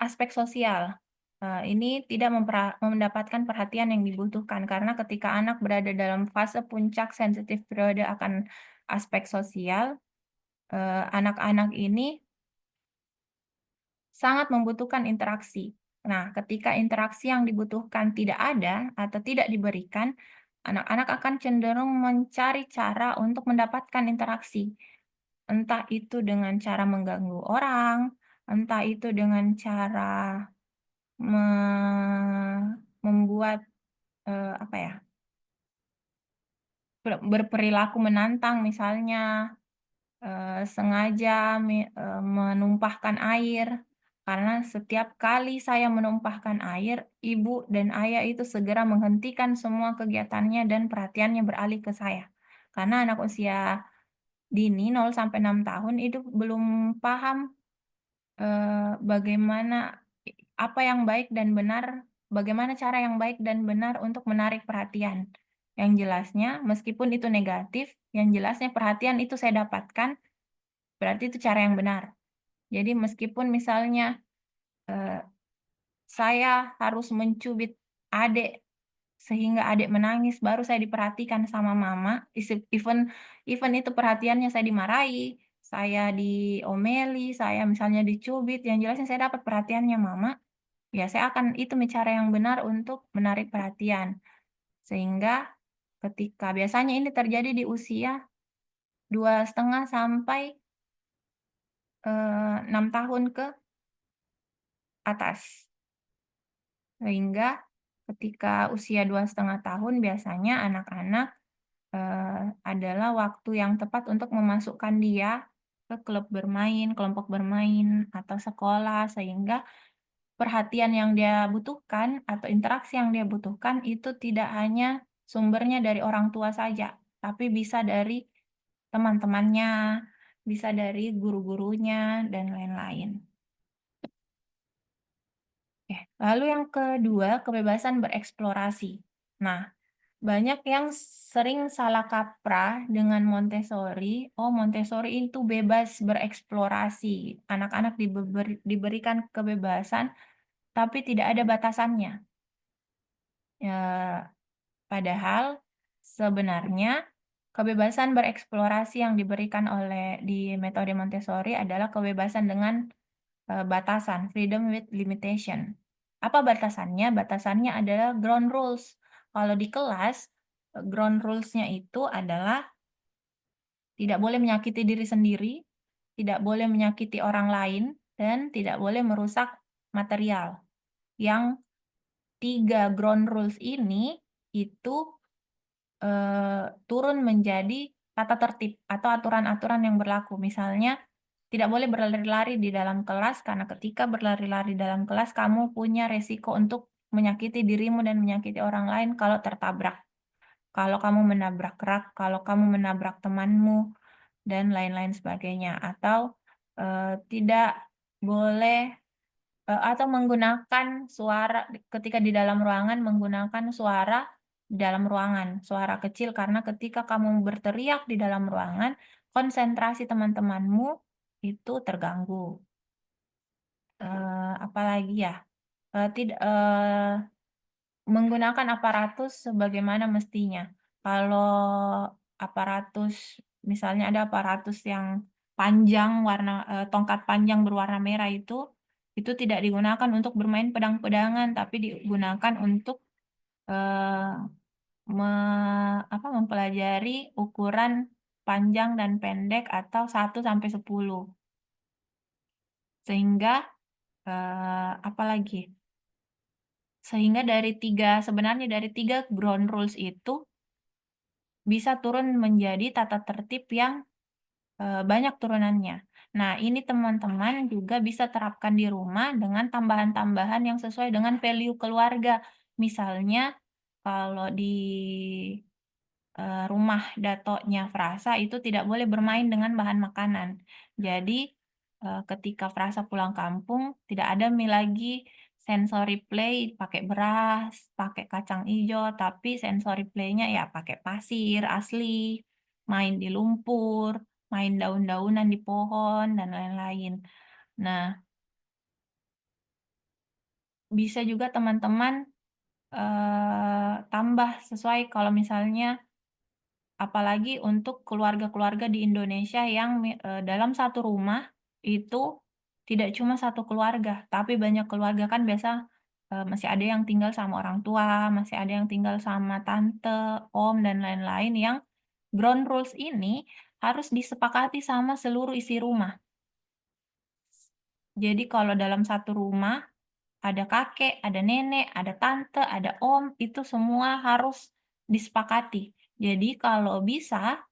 aspek sosial. Ini tidak mendapatkan perhatian yang dibutuhkan karena ketika anak berada dalam fase puncak sensitif periode akan aspek sosial, anak-anak ini sangat membutuhkan interaksi. Nah, ketika interaksi yang dibutuhkan tidak ada atau tidak diberikan, anak-anak akan cenderung mencari cara untuk mendapatkan interaksi. Entah itu dengan cara mengganggu orang, entah itu dengan cara membuat, apa ya, berperilaku menantang misalnya, sengaja menumpahkan air, karena setiap kali saya menumpahkan air, ibu dan ayah itu segera menghentikan semua kegiatannya dan perhatiannya beralih ke saya. Karena anak usia dini 0 sampai 6 tahun itu belum paham bagaimana apa yang baik dan benar, bagaimana cara yang baik dan benar untuk menarik perhatian. Yang jelasnya meskipun itu negatif, yang jelasnya perhatian itu saya dapatkan, berarti itu cara yang benar. Jadi meskipun misalnya, eee, saya harus mencubit adik sehingga adik menangis baru saya diperhatikan sama mama, even even itu perhatiannya saya dimarahi, saya diomeli, saya misalnya dicubit, yang jelasnya saya dapat perhatiannya mama, ya saya akan itu cara yang benar untuk menarik perhatian. Sehingga ketika biasanya ini terjadi di usia 2,5 sampai, 6 tahun ke atas. Sehingga ketika usia 2,5 tahun biasanya anak-anak adalah waktu yang tepat untuk memasukkan dia ke klub bermain, kelompok bermain, atau sekolah, sehingga perhatian yang dia butuhkan atau interaksi yang dia butuhkan itu tidak hanya sumbernya dari orang tua saja, tapi bisa dari teman-temannya, bisa dari guru-gurunya, dan lain-lain. Oke, lalu yang kedua, kebebasan bereksplorasi. Nah, banyak yang sering salah kaprah dengan Montessori. Oh, Montessori itu bebas bereksplorasi. Anak-anak diberikan kebebasan, tapi tidak ada batasannya. Ya, padahal sebenarnya kebebasan bereksplorasi yang diberikan di metode Montessori adalah kebebasan dengan batasan, freedom with limitation. Apa batasannya? Batasannya adalah ground rules. Kalau di kelas, ground rules-nya itu adalah tidak boleh menyakiti diri sendiri, tidak boleh menyakiti orang lain, dan tidak boleh merusak material. Yang 3 ground rules ini itu turun menjadi tata tertib atau aturan-aturan yang berlaku. Misalnya, tidak boleh berlari-lari di dalam kelas karena ketika berlari-lari dalam kelas kamu punya resiko untuk menyakiti dirimu dan menyakiti orang lain kalau tertabrak. Kalau kamu menabrak rak, kalau kamu menabrak temanmu, dan lain-lain sebagainya. Atau, tidak boleh, atau menggunakan suara ketika di dalam ruangan menggunakan suara di dalam ruangan, suara kecil karena ketika kamu berteriak di dalam ruangan, konsentrasi teman-temanmu itu terganggu. Apalagi ya, tidak menggunakan aparatus sebagaimana mestinya. Kalau aparatus misalnya ada aparatus yang panjang tongkat panjang berwarna merah itu tidak digunakan untuk bermain pedang-pedangan, tapi digunakan untuk, eee, mempelajari ukuran panjang dan pendek atau 1 sampai 10. Sehingga, apalagi, sehingga sebenarnya dari 3 ground rules itu bisa turun menjadi tata tertib yang, banyak turunannya. Nah, ini teman-teman juga bisa terapkan di rumah dengan tambahan-tambahan yang sesuai dengan value keluarga. Misalnya kalau di rumah datonya Frasa itu tidak boleh bermain dengan bahan makanan. Jadi, ketika Frasa pulang kampung, tidak ada lagi sensory play pakai beras, pakai kacang ijo, tapi sensory play-nya ya pakai pasir asli, main di lumpur, main daun-daunan di pohon, dan lain-lain. Nah, bisa juga teman-teman, tambah sesuai kalau misalnya apalagi untuk keluarga-keluarga di Indonesia yang dalam satu rumah itu tidak cuma satu keluarga, tapi banyak keluarga kan biasa, masih ada yang tinggal sama orang tua, masih ada yang tinggal sama tante, om, dan lain-lain yang ground rules ini harus disepakati sama seluruh isi rumah. Jadi kalau dalam satu rumah ada kakek, ada nenek, ada tante, ada om, itu semua harus disepakati. Jadi kalau bisa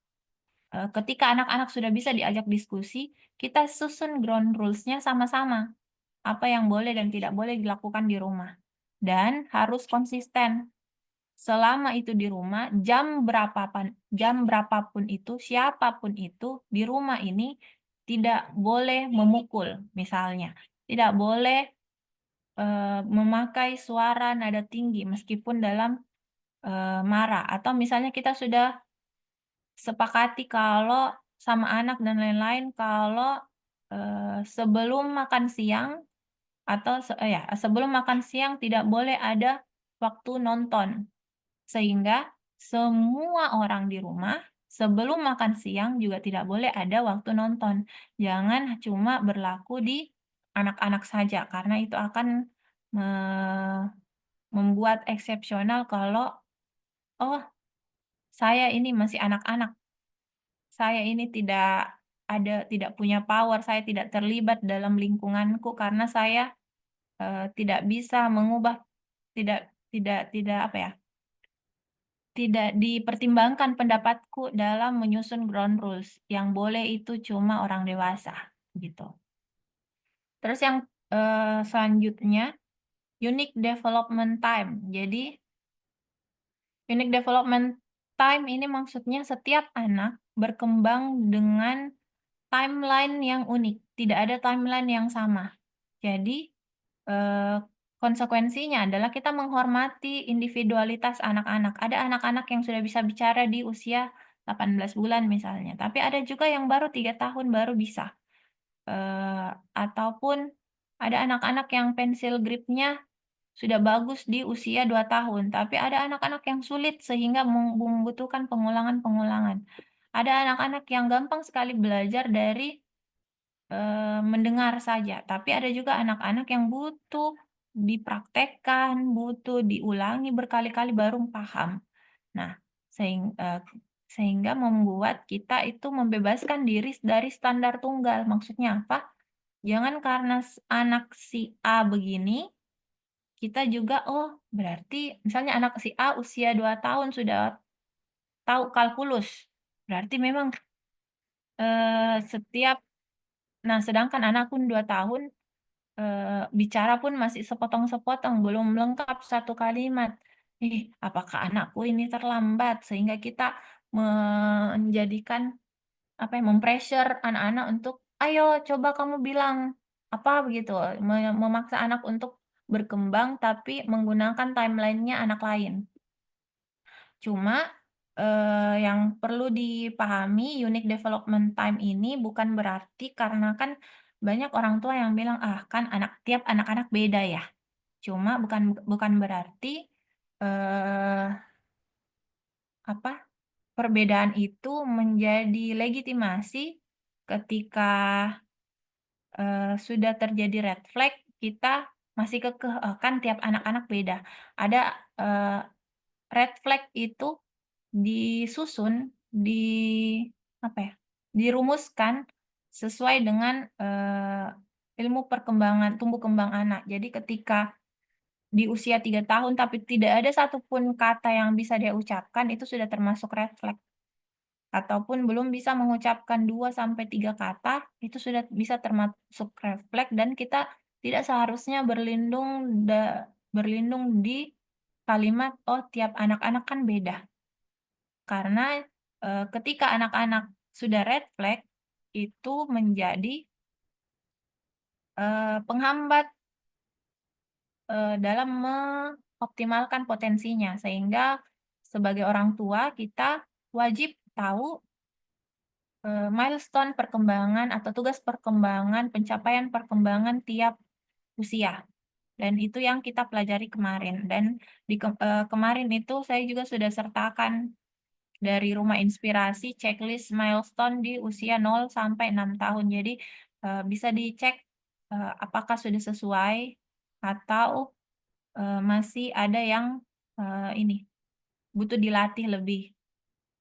ketika anak-anak sudah bisa diajak diskusi, kita susun ground rules-nya sama-sama. Apa yang boleh dan tidak boleh dilakukan di rumah. Dan harus konsisten. Selama itu di rumah, jam berapapun itu, siapapun itu di rumah ini tidak boleh memukul, misalnya. Tidak boleh memakai suara nada tinggi meskipun dalam marah. Atau misalnya kita sudah sepakati kalau sama anak dan lain-lain kalau, sebelum makan siang atau sebelum makan siang tidak boleh ada waktu nonton. Sehingga semua orang di rumah sebelum makan siang juga tidak boleh ada waktu nonton. Jangan cuma berlaku di anak-anak saja karena itu akan me membuat eksepsional kalau, "Oh, saya ini masih anak-anak. Saya ini tidak punya power, saya tidak terlibat dalam lingkunganku karena saya, tidak bisa mengubah tidak apa ya, tidak dipertimbangkan pendapatku dalam menyusun ground rules, yang boleh itu cuma orang dewasa," gitu. Terus yang, selanjutnya, unique development time. Jadi, unique development time ini maksudnya setiap anak berkembang dengan timeline yang unik, tidak ada timeline yang sama. Jadi, eee, konsekuensinya adalah kita menghormati individualitas anak-anak. Ada anak-anak yang sudah bisa bicara di usia 18 bulan misalnya, tapi ada juga yang baru 3 tahun baru bisa. Ataupun ada anak-anak yang pensil gripnya sudah bagus di usia 2 tahun, tapi ada anak-anak yang sulit sehingga membutuhkan pengulangan-pengulangan. Ada anak-anak yang gampang sekali belajar dari mendengar saja, tapi ada juga anak-anak yang butuh dipraktekkan, butuh diulangi berkali-kali baru paham. Nah, sehingga membuat kita itu membebaskan diri dari standar tunggal. Maksudnya apa? Jangan karena anak si A begini, kita juga, oh berarti misalnya anak si A usia 2 tahun sudah tahu kalkulus, berarti memang, setiap nah sedangkan anakku 2 tahun bicara pun masih sepotong-sepotong, belum lengkap satu kalimat. Ih, apakah anakku ini terlambat? Sehingga kita menjadikan, mem-pressure anak-anak untuk, "Ayo coba kamu bilang," begitu, memaksa anak untuk berkembang tapi menggunakan timeline-nya anak lain. Cuma, yang perlu dipahami unique development time ini bukan berarti karena kan banyak orang tua yang bilang, "Ah, kan tiap anak-anak beda ya." Cuma bukan berarti, eee, apa, perbedaan itu menjadi legitimasi ketika, sudah terjadi red flag, kita masih kekeh, kan tiap anak-anak beda." Ada, eee, red flag itu disusun, apa ya, dirumuskan sesuai dengan, ilmu perkembangan tumbuh kembang anak. Jadi ketika di usia 3 tahun tapi tidak ada satupun kata yang bisa dia ucapkan, itu sudah termasuk red flag. Ataupun belum bisa mengucapkan 2 sampai 3 kata, itu sudah bisa termasuk red flag dan kita tidak seharusnya berlindung di kalimat, "Oh, tiap anak-anak kan beda." Karena, ketika anak-anak sudah red flag, itu menjadi, penghambat, dalam mengoptimalkan potensinya. Sehingga sebagai orang tua kita wajib tahu, milestone perkembangan atau tugas perkembangan, pencapaian perkembangan tiap usia. Dan itu yang kita pelajari kemarin dan kemarin itu saya juga sudah sertakan dari Rumah Inspirasi checklist milestone di usia 0 sampai 6 tahun. Jadi, bisa dicek, apakah sudah sesuai atau, masih ada yang, ini, butuh dilatih lebih.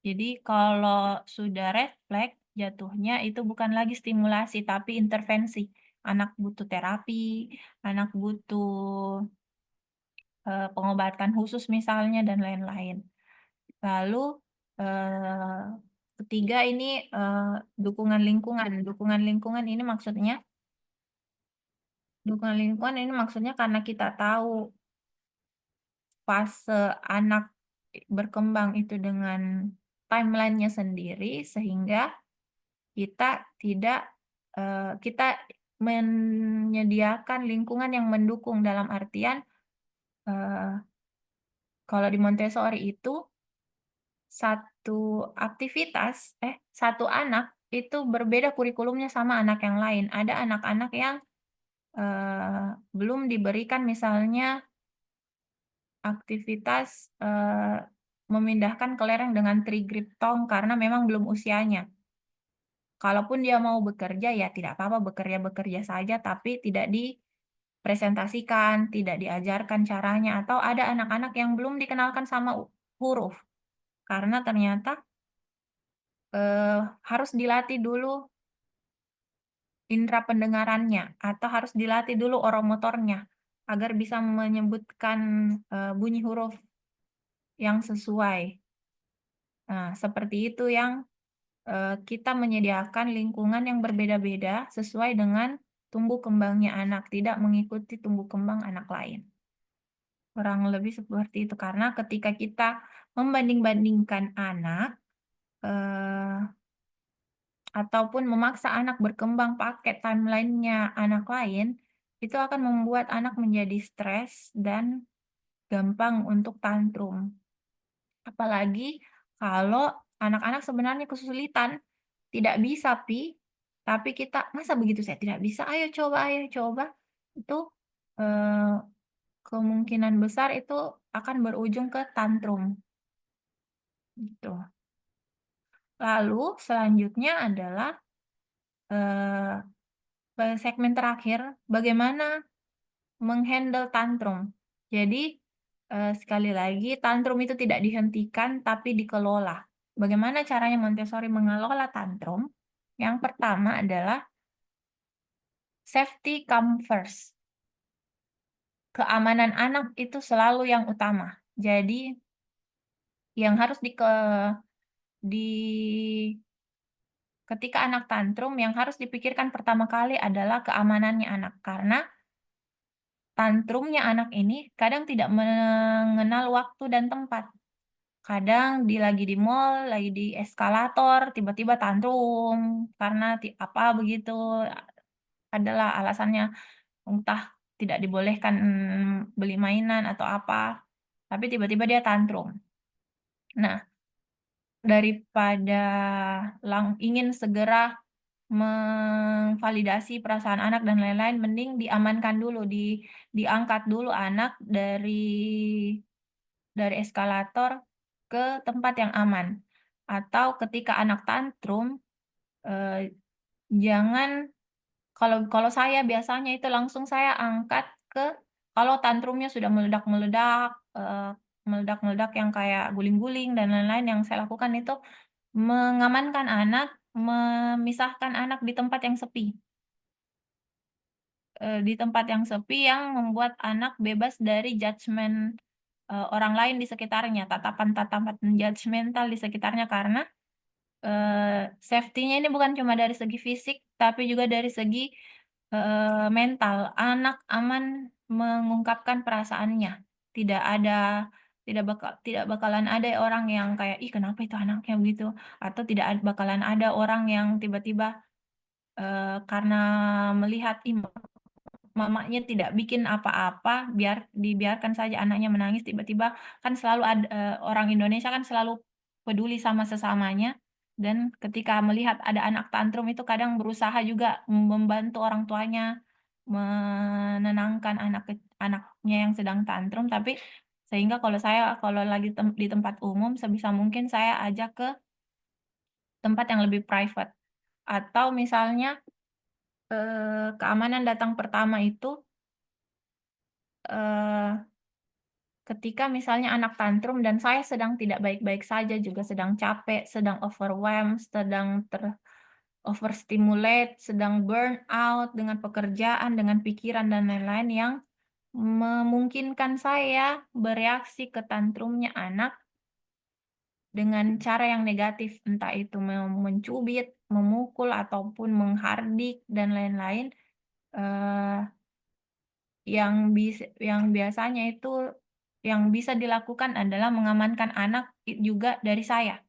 Jadi kalau sudah red flag, jatuhnya itu bukan lagi stimulasi, tapi intervensi. Anak butuh terapi, anak butuh, pengobatan khusus misalnya dan lain-lain. Lalu, eee, ketiga ini, dukungan lingkungan. Dukungan lingkungan ini maksudnya karena kita tahu fase anak berkembang itu dengan timeline-nya sendiri, sehingga kita tidak kita menyediakan lingkungan yang mendukung dalam artian, eee, kalau di Montessori itu satu anak itu berbeda kurikulumnya sama anak yang lain. Ada anak-anak yang, belum diberikan misalnya aktivitas, memindahkan kelereng dengan trigrip tong karena memang belum usianya. Kalaupun dia mau bekerja, ya tidak apa-apa bekerja-bekerja saja, tapi tidak dipresentasikan, tidak diajarkan caranya, atau ada anak-anak yang belum dikenalkan sama huruf, karena ternyata, harus dilatih dulu indera pendengarannya, atau harus dilatih dulu oromotornya, agar bisa menyebutkan, bunyi huruf yang sesuai. Nah, seperti itu yang, kita menyediakan lingkungan yang berbeda-beda sesuai dengan tumbuh kembangnya anak, tidak mengikuti tumbuh kembang anak lain. Kurang lebih seperti itu, karena ketika kita membanding-bandingkan anak, eee, ataupun memaksa anak berkembang pakai timeline-nya anak lain, itu akan membuat anak menjadi stres dan gampang untuk tantrum. Apalagi kalau anak-anak sebenarnya kesulitan, tidak bisa tapi kita, "Masa begitu saya tidak bisa? Ayo coba." Itu, eee, kemungkinan besar itu akan berujung ke tantrum, gitu. Lalu selanjutnya adalah, eee, segmen terakhir, bagaimana menghandle tantrum. Jadi, sekali lagi tantrum itu tidak dihentikan tapi dikelola. Bagaimana caranya Montessori mengelola tantrum? Yang pertama adalah safety come first. Keamanan anak itu selalu yang utama. Jadi yang harus di ketika anak tantrum yang harus dipikirkan pertama kali adalah keamanannya anak. Karena tantrumnya anak ini kadang tidak mengenal waktu dan tempat. Kadang lagi di mall, lagi di eskalator, tiba-tiba tantrum karena apa begitu, adalah alasannya entah tidak dibolehkan beli mainan atau apa, tapi tiba-tiba dia tantrum. Nah, daripada ingin segera memvalidasi perasaan anak dan lain-lain, mending diamankan dulu, diangkat dulu anak dari eskalator ke tempat yang aman. Atau ketika anak tantrum, eee, jangan kalau kalau saya biasanya itu langsung saya angkat kalau tantrumnya sudah meledak-meledak, meledak-meledak yang kayak guling-guling dan lain-lain, yang saya lakukan itu mengamankan anak, memisahkan anak di tempat yang sepi. Di tempat yang sepi yang membuat anak bebas dari judgement, orang lain di sekitarnya, tatapan-tatapan judgemental di sekitarnya, karena safety-nya ini bukan cuma dari segi fisik, tapi juga dari segi, mental. Anak aman mengungkapkan perasaannya. Tidak ada tidak bakalan ada orang yang kayak, "Ih, kenapa itu anaknya begitu?" Atau tidak bakalan ada orang yang tiba-tiba, karena melihat, "Ih, mamanya tidak bikin apa-apa, dibiarkan saja anaknya menangis," tiba-tiba kan selalu orang Indonesia kan selalu peduli sama sesamanya, dan ketika melihat ada anak tantrum itu kadang berusaha juga membantu orang tuanya menenangkan anaknya yang sedang tantrum, tapi sehingga kalau lagi di tempat umum sebisa mungkin saya ajak ke tempat yang lebih private. Atau misalnya, keamanan datang pertama itu, eee ketika misalnya anak tantrum dan saya sedang tidak baik-baik saja, juga sedang capek, sedang overwhelmed, sedang overstimulate, sedang burn out dengan pekerjaan, dengan pikiran dan lain-lain yang memungkinkan saya bereaksi ke tantrumnya anak dengan cara yang negatif, entah itu mencubit, memukul, ataupun menghardik dan lain-lain, eee yang biasanya itu yang bisa dilakukan adalah mengamankan anak juga dari saya.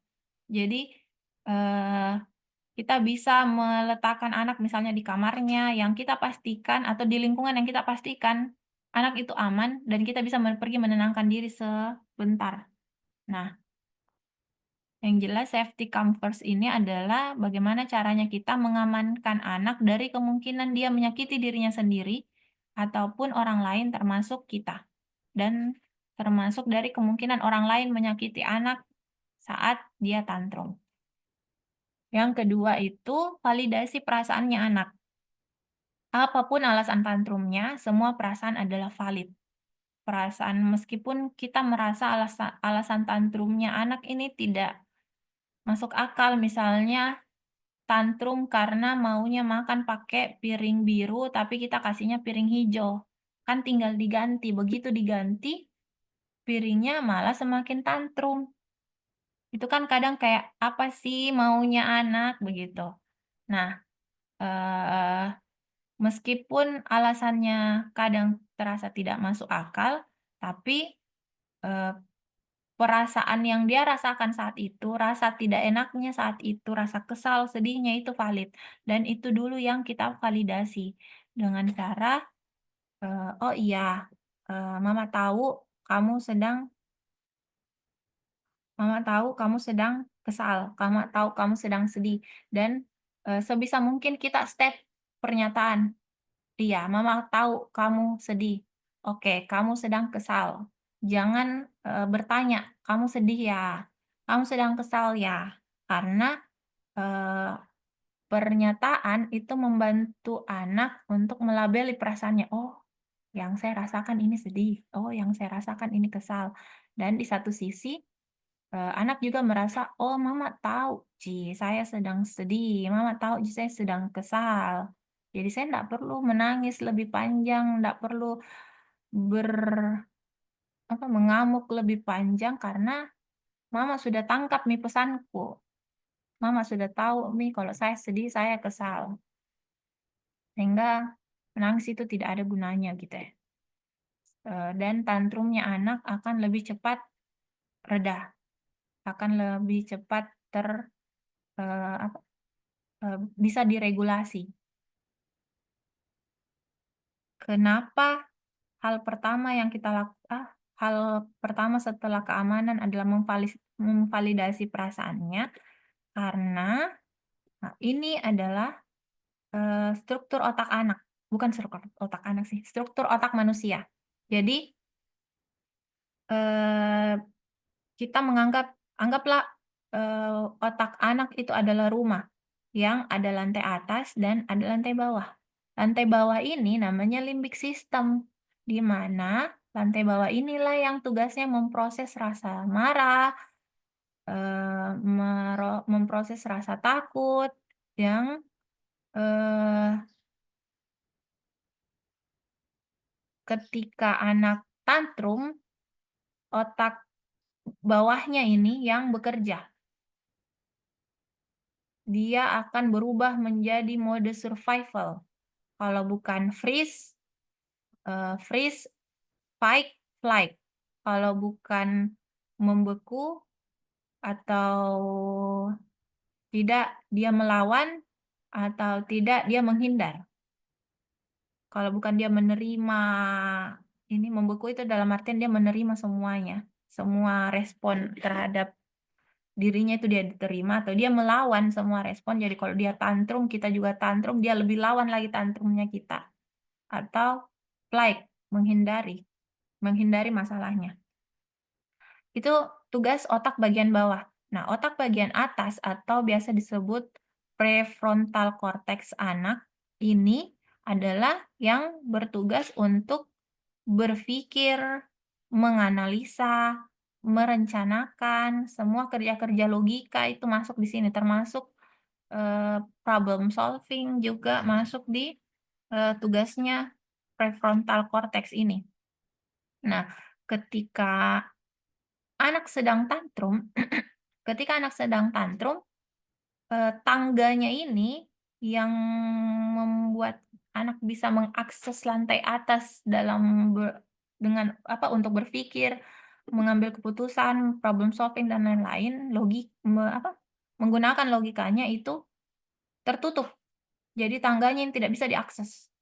Jadi, eee, kita bisa meletakkan anak misalnya di kamarnya yang kita pastikan atau di lingkungan yang kita pastikan anak itu aman dan kita bisa pergi menenangkan diri sebentar. Nah, yang jelas safety come first ini adalah bagaimana caranya kita mengamankan anak dari kemungkinan dia menyakiti dirinya sendiri ataupun orang lain termasuk kita. Dan termasuk dari kemungkinan orang lain menyakiti anak saat dia tantrum. Yang kedua itu validasi perasaannya anak. Apapun alasan tantrumnya, semua perasaan adalah valid. Perasaan meskipun kita merasa alasan tantrumnya anak ini tidak masuk akal, misalnya tantrum karena maunya makan pakai piring biru tapi kita kasihnya piring hijau. Kan tinggal diganti, begitu diganti piringnya malah semakin tantrum. Itu kan kadang kayak, "Apa sih maunya anak?" Begitu. Nah, eee, meskipun alasannya kadang terasa tidak masuk akal, tapi, eee, perasaan yang dia rasakan saat itu, rasa tidak enaknya saat itu, rasa kesal, sedihnya itu valid, dan itu dulu yang kita validasi dengan cara, "Oh iya, Mama tahu kamu sedang Mama tahu kamu sedang kesal, Mama tahu kamu sedang sedih," dan, sebisa mungkin kita state pernyataan, "Iya, Mama tahu kamu sedih. Oke, kamu sedang kesal." Jangan, bertanya, "Kamu sedih ya? Kamu sedang kesal ya?" Karena, eee, pernyataan itu membantu anak untuk melabeli perasaannya, "Oh, yang saya rasakan ini sedih. Oh, yang saya rasakan ini kesal." Dan di satu sisi anak juga merasa, "Oh, mama tahu, saya sedang sedih, mama tahu, saya sedang kesal. Jadi saya nggak perlu menangis lebih panjang, nggak perlu ber mengamuk lebih panjang karena mama sudah tangkap nih pesanku. Mama sudah tahu nih kalau saya sedih, saya kesal. Sehingga menangis itu tidak ada gunanya," gitu ya. Dan tantrumnya anak akan lebih cepat reda, akan lebih cepat eee, apa, bisa diregulasi. Kenapa hal pertama yang kita hal pertama setelah keamanan adalah memvalidasi perasaannya, karena ini adalah, struktur otak anak, bukan struktur otak anak sih, struktur otak manusia. Jadi, eee, kita anggaplah, otak anak itu adalah rumah yang ada lantai atas dan ada lantai bawah. Lantai bawah ini namanya limbik system, di mana lantai bawah inilah yang tugasnya memproses rasa marah, memproses rasa takut yang, eee, ketika anak tantrum, otak bawahnya ini yang bekerja. Dia akan berubah menjadi mode survival. Kalau bukan freeze, fight, flight. Kalau bukan membeku atau tidak, dia melawan, atau tidak, dia menghindar. Kalau bukan dia menerima, ini membeku itu dalam artian dia menerima semuanya, semua respon terhadap dirinya itu dia diterima, atau dia melawan semua respon. Jadi kalau dia tantrum, kita juga tantrum, dia lebih lawan lagi tantrumnya kita. Atau flight, menghindari masalahnya. Itu tugas otak bagian bawah. Nah, otak bagian atas atau biasa disebut prefrontal cortex anak ini adalah yang bertugas untuk berpikir, menganalisa, merencanakan, semua kerja-kerja logika itu masuk di sini, termasuk, problem solving juga masuk di, tugasnya prefrontal cortex ini. Nah, ketika anak sedang tantrum ketika anak sedang tantrum, tangganya ini yang membuat anak bisa mengakses lantai atas dengan untuk berpikir, mengambil keputusan, problem solving dan lain-lain, menggunakan logikanya itu tertutup. Jadi tangganya yang tidak bisa diakses,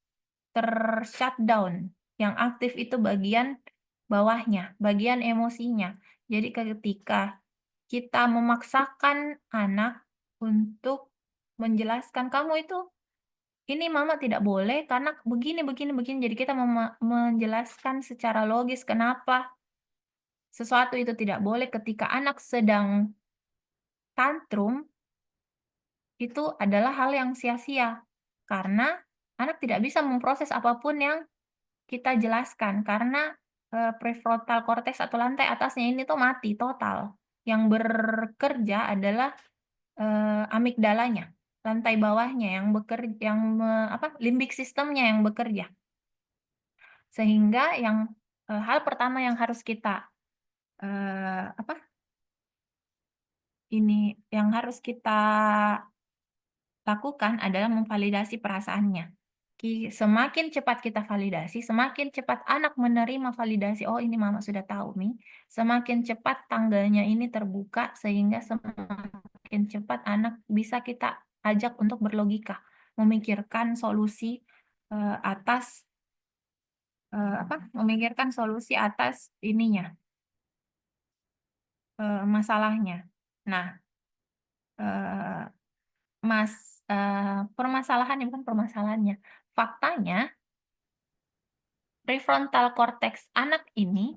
ter-shutdown. Yang aktif itu bagian bawahnya, bagian emosinya. Jadi ketika kita memaksakan anak untuk menjelaskan, "Kamu itu, ini mama tidak boleh karena begini begini begini." Jadi kita menjelaskan secara logis kenapa sesuatu itu tidak boleh ketika anak sedang tantrum, itu adalah hal yang sia-sia. Karena anak tidak bisa memproses apapun yang kita jelaskan, karena, prefrontal cortex atau lantai atasnya ini tuh mati total. Yang bekerja adalah amigdalanya, lantai bawahnya yang limbik sistemnya yang bekerja. Sehingga hal pertama yang harus kita, eee, apa, yang harus kita lakukan adalah memvalidasi perasaannya. Semakin cepat kita validasi, semakin cepat anak menerima validasi, "Oh, ini mama sudah tahu nih." Semakin cepat tangganya ini terbuka sehingga semakin cepat anak bisa kita ajak untuk berlogika, memikirkan solusi, atas, memikirkan solusi atas ininya, masalahnya. Nah, eee, permasalahannya, bukan permasalahannya, faktanya prefrontal cortex anak ini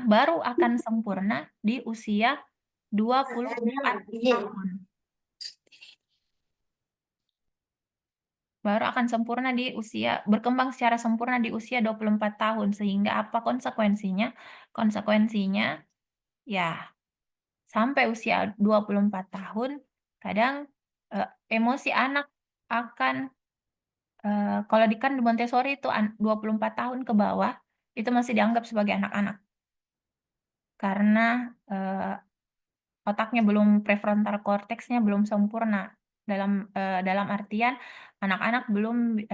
baru akan sempurna di usia 24 tahun. Baru akan berkembang secara sempurna di usia 24 tahun, sehingga apa konsekuensinya? Konsekuensinya, ya sampai usia 24 tahun, kadang, emosi anak akan, kalau di Montessori itu 24 tahun ke bawah, itu masih dianggap sebagai anak-anak. Karena, otaknya prefrontal cortex-nya belum sempurna, dalam artian anak-anak belum,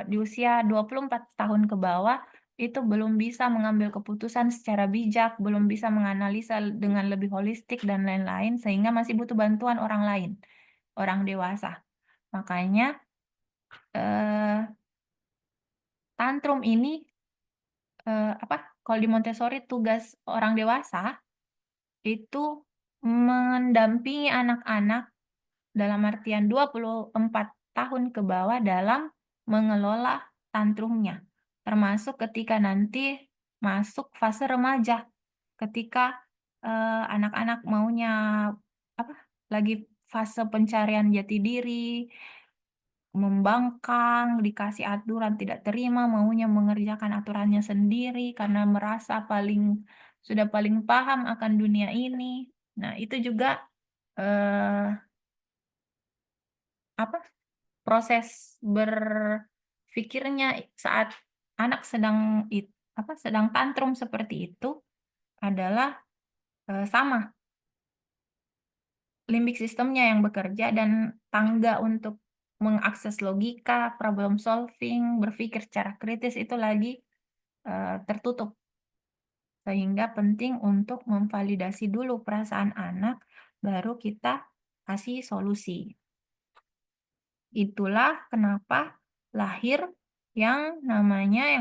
di usia 24 tahun ke bawah, itu belum bisa mengambil keputusan secara bijak, belum bisa menganalisa dengan lebih holistik dan lain-lain, sehingga masih butuh bantuan orang lain, orang dewasa. Makanya, eee, tantrum ini kalau di Montessori tugas orang dewasa itu mendampingi anak-anak dalam artian 24 tahun ke bawah dalam mengelola tantrumnya, termasuk ketika nanti masuk fase remaja, ketika, anak-anak maunya apa, lagi fase pencarian jati diri, membangkang, dikasih aturan, tidak terima, maunya mengerjakan aturannya sendiri karena merasa sudah paling paham akan dunia ini. Nah, itu juga, eee, apa, proses berpikirnya saat anak sedang tantrum seperti itu adalah, sama, limbik sistemnya yang bekerja dan tangga untuk mengakses logika, problem solving, berpikir secara kritis itu lagi, tertutup. Sehingga penting untuk memvalidasi dulu perasaan anak, baru kita kasih solusi. Itulah kenapa lahir yang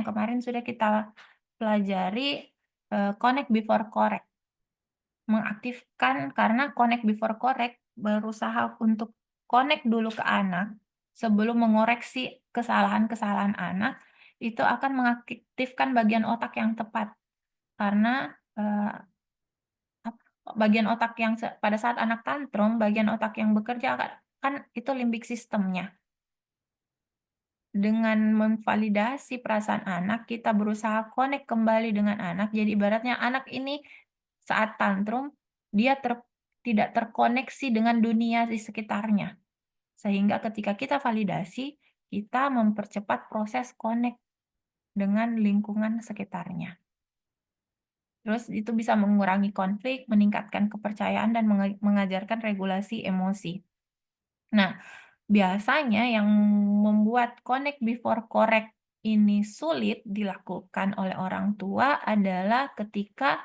kemarin sudah kita pelajari, connect before correct. Mengaktifkan karena connect before correct berusaha untuk connect dulu ke anak, sebelum mengoreksi kesalahan-kesalahan anak, itu akan mengaktifkan bagian otak yang tepat. Karena, apa, bagian otak yang pada saat anak tantrum, bagian otak yang bekerja kan itu limbik sistemnya. Dengan memvalidasi perasaan anak, kita berusaha connect kembali dengan anak. Jadi ibaratnya anak ini saat tantrum, dia tidak terkoneksi dengan dunia di sekitarnya. Sehingga ketika kita validasi, kita mempercepat proses connect dengan lingkungan sekitarnya. Terus itu bisa mengurangi konflik, meningkatkan kepercayaan, dan mengajarkan regulasi emosi. Nah, biasanya yang membuat connect before correct ini sulit dilakukan oleh orang tua adalah ketika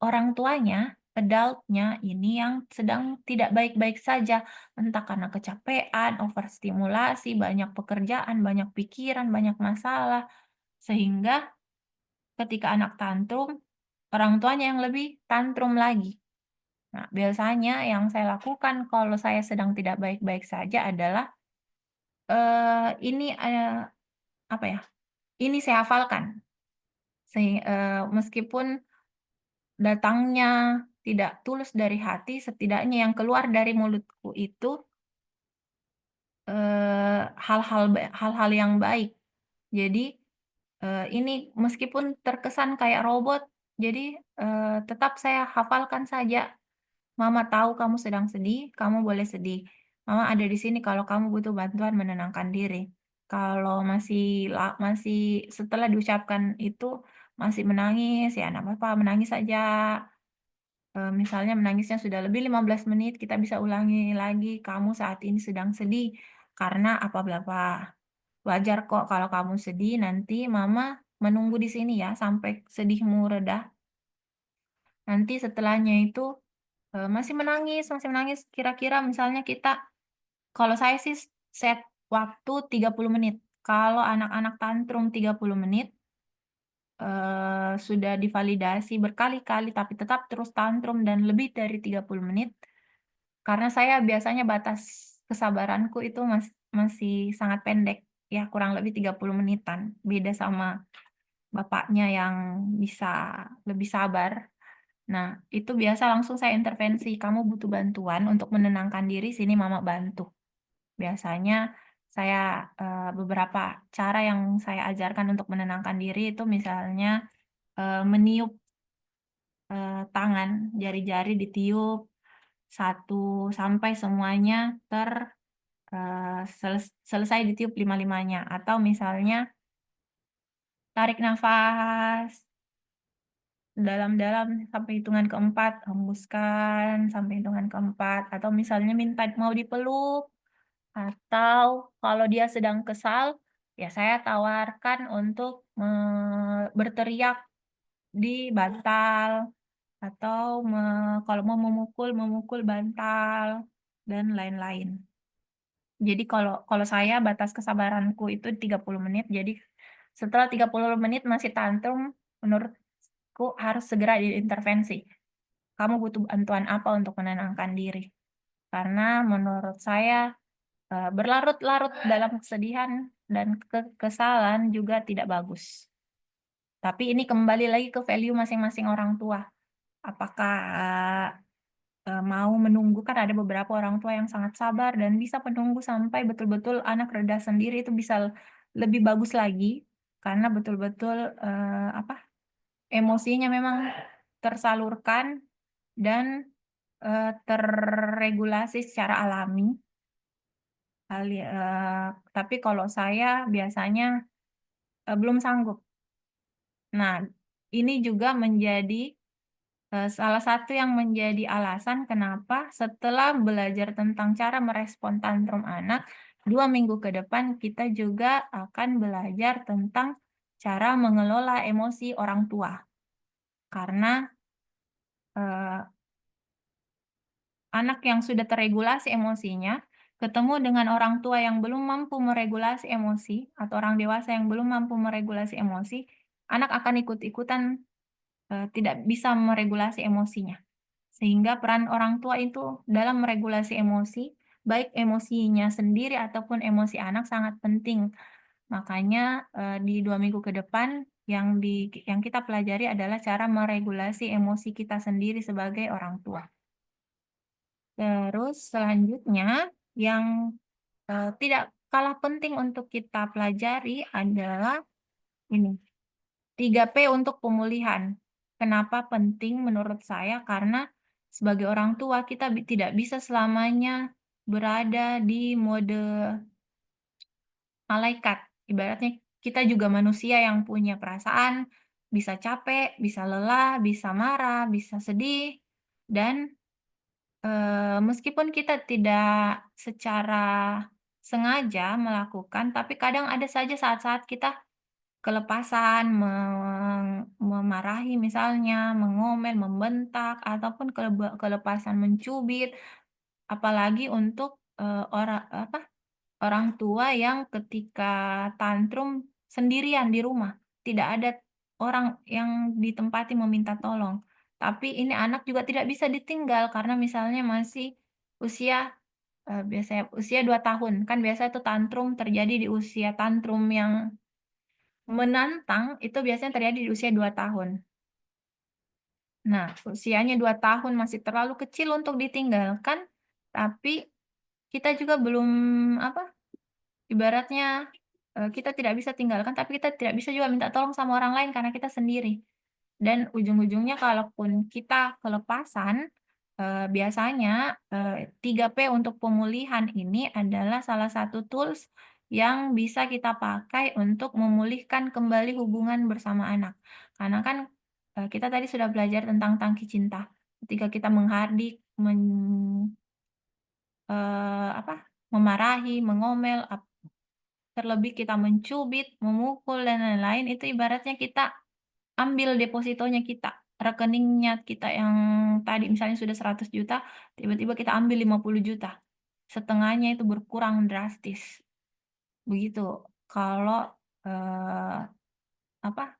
orang tuanya, adult-nya ini yang sedang tidak baik-baik saja, entah karena kecapean, overstimulasi, banyak pekerjaan, banyak pikiran, banyak masalah, sehingga ketika anak tantrum, orang tuanya yang lebih tantrum lagi. Nah, biasanya yang saya lakukan kalau saya sedang tidak baik-baik saja adalah ini, apa ya, ini saya hafalkan, meskipun datangnya tidak tulus dari hati, setidaknya yang keluar dari mulutku itu, hal-hal yang baik. Jadi, ini meskipun terkesan kayak robot, jadi, tetap saya hafalkan saja, "Mama tahu kamu sedang sedih, kamu boleh sedih. Mama ada di sini kalau kamu butuh bantuan menenangkan diri." Kalau masih setelah diucapkan itu masih menangis, ya nggak apa-apa, menangis saja. Misalnya menangisnya sudah lebih 15 menit, kita bisa ulangi lagi, "Kamu saat ini sedang sedih karena apa bla bla. Wajar kok kalau kamu sedih, nanti mama menunggu di sini ya sampai sedihmu reda. Nanti setelahnya itu masih menangis, kira-kira misalnya kalau saya sih set waktu 30 menit. Kalau anak-anak tantrum 30 menit, sudah divalidasi berkali-kali tapi tetap terus tantrum dan lebih dari 30 menit, karena saya biasanya batas kesabaranku itu masih sangat pendek, ya kurang lebih 30 menitan, beda sama bapaknya yang bisa lebih sabar. Nah, itu biasa langsung saya intervensi, "Kamu butuh bantuan untuk menenangkan diri, sini mama bantu." Biasanya beberapa cara yang saya ajarkan untuk menenangkan diri itu misalnya, meniup, tangan, jari-jari ditiup satu sampai semuanya selesai ditiup lima-limanya, atau misalnya tarik nafas dalam-dalam sampai hitungan keempat, hembuskan sampai hitungan keempat, atau misalnya minta mau dipeluk, atau kalau dia sedang kesal, ya saya tawarkan untuk berteriak di bantal, atau kalau mau memukul bantal, dan lain-lain. Jadi kalau kalau saya batas kesabaranku itu 30 menit, jadi setelah 30 menit masih tantrum, menurutku harus segera diintervensi. Kamu butuh bantuan apa untuk menenangkan diri? Karena menurut saya, berlarut-larut dalam kesedihan dan kekesalan juga tidak bagus. Tapi ini kembali lagi ke value masing-masing orang tua. Apakah, mau menunggu, kan ada beberapa orang tua yang sangat sabar dan bisa menunggu sampai betul-betul anak reda sendiri, itu bisa lebih bagus lagi, karena betul-betul, emosinya memang tersalurkan dan, terregulasi secara alami. Tapi kalau saya biasanya, belum sanggup. Nah, ini juga menjadi salah satu yang menjadi alasan kenapa setelah belajar tentang cara merespon tantrum anak, 2 minggu ke depan kita juga akan belajar tentang cara mengelola emosi orang tua. Karena, eee, anak yang sudah teregulasi emosinya, ketemu dengan orang tua yang belum mampu meregulasi emosi, atau orang dewasa yang belum mampu meregulasi emosi, anak akan ikut-ikutan, tidak bisa meregulasi emosinya. Sehingga peran orang tua itu dalam meregulasi emosi, baik emosinya sendiri ataupun emosi anak sangat penting. Makanya, di 2 minggu ke depan yang kita pelajari adalah cara meregulasi emosi kita sendiri sebagai orang tua. Terus selanjutnya yang, tidak kalah penting untuk kita pelajari adalah ini, 3P untuk pemulihan. Kenapa penting menurut saya? Karena sebagai orang tua kita tidak bisa selamanya berada di mode malaikat. Ibaratnya kita juga manusia yang punya perasaan, bisa capek, bisa lelah, bisa marah, bisa sedih, dan, meskipun kita tidak secara sengaja melakukan, tapi kadang ada saja saat-saat kita kelepasan, memarahi misalnya, mengomel, membentak, ataupun kelepasan mencubit, apalagi untuk, orang tua yang ketika tantrum sendirian di rumah, tidak ada orang yang ditempati meminta tolong. Tapi ini anak juga tidak bisa ditinggal karena misalnya masih usia, biasanya usia 2 tahun, kan biasa itu tantrum terjadi di usia tantrum yang menantang itu biasanya terjadi di usia 2 tahun. Nah, usianya 2 tahun masih terlalu kecil untuk ditinggalkan, tapi kita juga belum, apa, ibaratnya, kita tidak bisa tinggalkan, tapi kita tidak bisa juga minta tolong sama orang lain karena kita sendiri. Dan ujung-ujungnya kalaupun kita kelepasan, biasanya, 3P untuk pemulihan ini adalah salah satu tools yang bisa kita pakai untuk memulihkan kembali hubungan bersama anak. Karena kan, kita tadi sudah belajar tentang tangki cinta. Ketika kita menghardik, memarahi, mengomel, terlebih kita mencubit, memukul, dan lain-lain, itu ibaratnya kita ambil depositonya kita, rekeningnya kita yang tadi misalnya sudah 100 juta, tiba-tiba kita ambil 50 juta, setengahnya itu berkurang drastis, begitu. Kalau, eee, apa,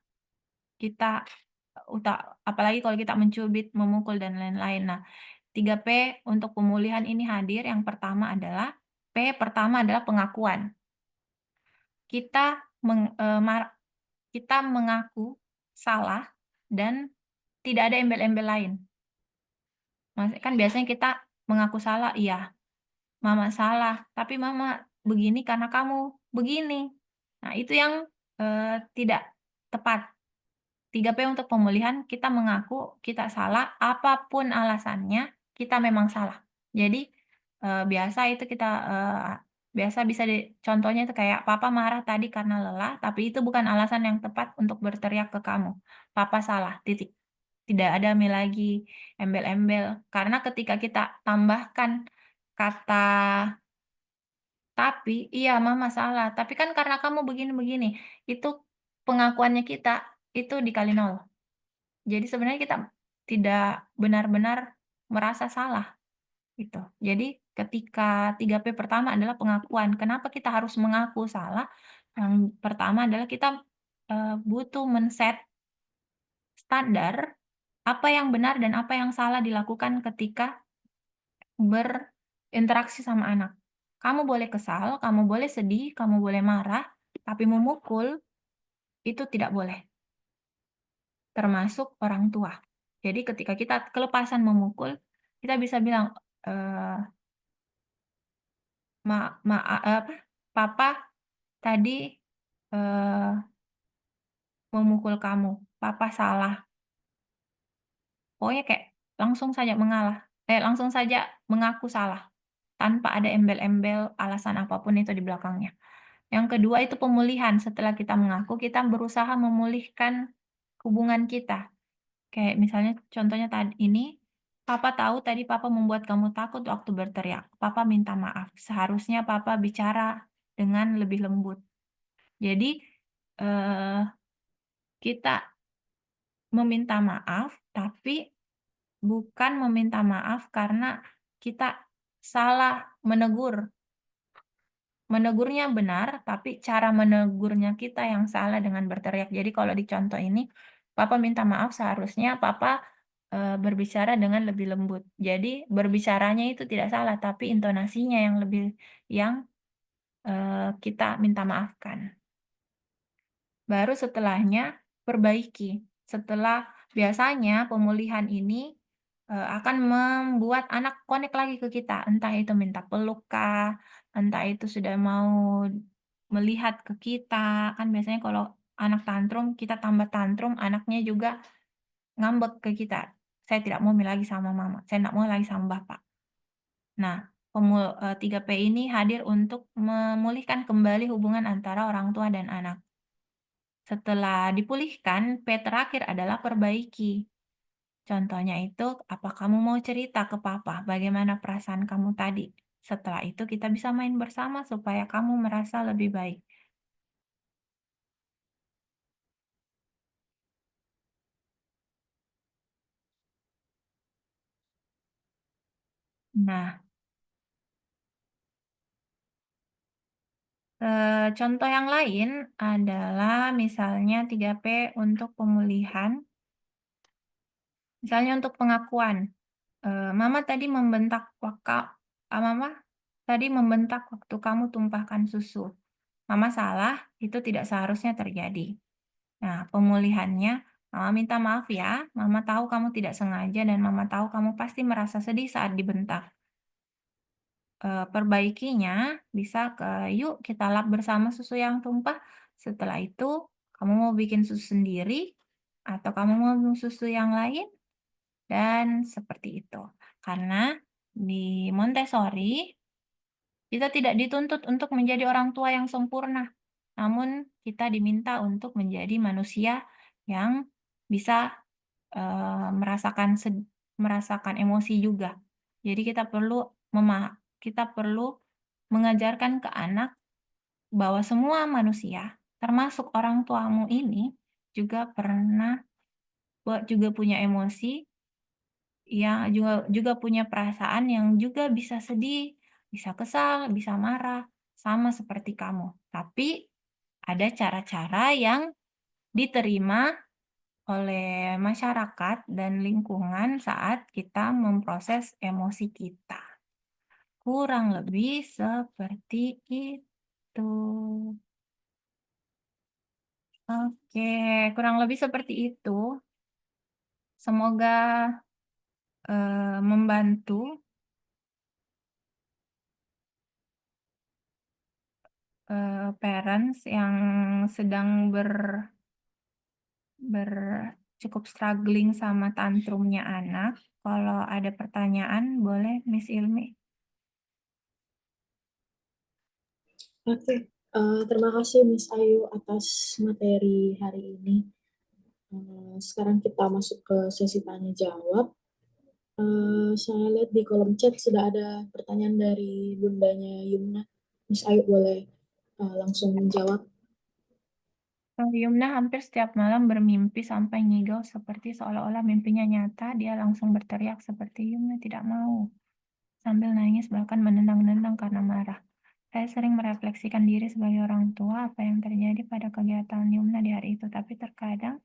kita apalagi kalau kita mencubit, memukul, dan lain-lain. Nah, 3P untuk pemulihan ini hadir, yang pertama adalah P pertama adalah pengakuan. Kita meng eee, mar Kita mengaku salah dan tidak ada embel-embel lain. Kan biasanya kita mengaku salah, "Iya, Mama salah, tapi Mama begini karena kamu begini." Nah, itu yang, tidak tepat. 3P untuk pemulihan, kita mengaku kita salah, apapun alasannya, kita memang salah. Jadi, biasa itu kita, biasa bisa contohnya itu kayak, "Papa marah tadi karena lelah, tapi itu bukan alasan yang tepat untuk berteriak ke kamu. Papa salah, titik." Tidak ada lagi embel-embel, karena ketika kita tambahkan kata "tapi," "Iya, Mama salah, tapi kan karena kamu begini-begini." Itu pengakuannya kita, itu dikali nol. Jadi sebenarnya kita tidak benar-benar merasa salah, gitu. Jadi ketika 3P pertama adalah pengakuan. Kenapa kita harus mengaku salah? Yang pertama adalah kita, butuh standar apa yang benar dan apa yang salah dilakukan ketika berinteraksi sama anak. Kamu boleh kesal, kamu boleh sedih, kamu boleh marah, tapi memukul itu tidak boleh, termasuk orang tua. Jadi ketika kita kelepasan memukul, kita bisa bilang, eee, apa, "Papa tadi, eee, memukul kamu, papa salah." Pokoknya kayak langsung saja langsung saja mengaku salah, tanpa ada embel-embel alasan apapun itu di belakangnya. Yang kedua itu pemulihan, setelah kita mengaku, kita berusaha memulihkan hubungan kita. Kayak misalnya contohnya tadi ini, "Papa tahu tadi papa membuat kamu takut waktu berteriak. Papa minta maaf. Seharusnya papa bicara dengan lebih lembut." Jadi, eee, kita meminta maaf, tapi bukan meminta maaf karena kita salah menegur. Menegurnya benar, tapi cara menegurnya kita yang salah dengan berteriak. Jadi kalau di contoh ini, papa minta maaf seharusnya papa, berbicara dengan lebih lembut. Jadi berbicaranya itu tidak salah, tapi intonasinya yang kita minta maafkan. Baru setelahnya perbaiki. Biasanya pemulihan ini, akan membuat anak connect lagi ke kita, entah itu minta peluk kah, entah itu sudah mau melihat ke kita, kan biasanya kalau anak tantrum, kita tambah tantrum, anaknya juga ngambek ke kita, "Saya tidak mau lagi sama mama, saya tidak mau lagi sama bapak." Nah, 3P ini hadir untuk memulihkan kembali hubungan antara orang tua dan anak. Setelah dipulihkan, P terakhir adalah perbaiki. Contohnya itu, apa kamu mau cerita ke papa bagaimana perasaan kamu tadi? Setelah itu kita bisa main bersama supaya kamu merasa lebih baik. Nah, contoh yang lain adalah misalnya 3P untuk pemulihan, misalnya untuk pengakuan. "Mama tadi mama tadi membentak waktu kamu tumpahkan susu. Mama salah, itu tidak seharusnya terjadi." Nah, pemulihannya, "Mama minta maaf ya, mama tahu kamu tidak sengaja dan mama tahu kamu pasti merasa sedih saat dibentak. Perbaikinya bisa yuk kita lap bersama susu yang tumpah, setelah itu kamu mau bikin susu sendiri atau kamu mau susu yang lain?" Dan seperti itu. Karena di Montessori, kita tidak dituntut untuk menjadi orang tua yang sempurna, namun kita diminta untuk menjadi manusia yang bisa, merasakan emosi juga. Jadi kita perlu mengajarkan ke anak bahwa semua manusia, termasuk orang tuamu ini, juga punya emosi, ya juga punya perasaan yang juga bisa sedih, bisa kesal, bisa marah, sama seperti kamu. Tapi ada cara-cara yang diterima oleh masyarakat dan lingkungan saat kita memproses emosi kita. Kurang lebih seperti itu. Oke, kurang lebih seperti itu. Semoga, membantu, parents yang sedang ber cukup struggling sama tantrumnya anak. Kalau ada pertanyaan boleh Miss Ilmi. Oke, terima kasih Miss Ayu atas materi hari ini. Sekarang kita masuk ke sesi tanya jawab. Saya lihat di kolom chat sudah ada pertanyaan dari bundanya Yumna. Miss Ayu boleh langsung menjawab. Yumna hampir setiap malam bermimpi sampai ngigau seperti seolah-olah mimpinya nyata, dia langsung berteriak seperti Yumna tidak mau, sambil nangis bahkan menendang-nendang karena marah. Saya sering merefleksikan diri sebagai orang tua apa yang terjadi pada kegiatan Yumna di hari itu, tapi terkadang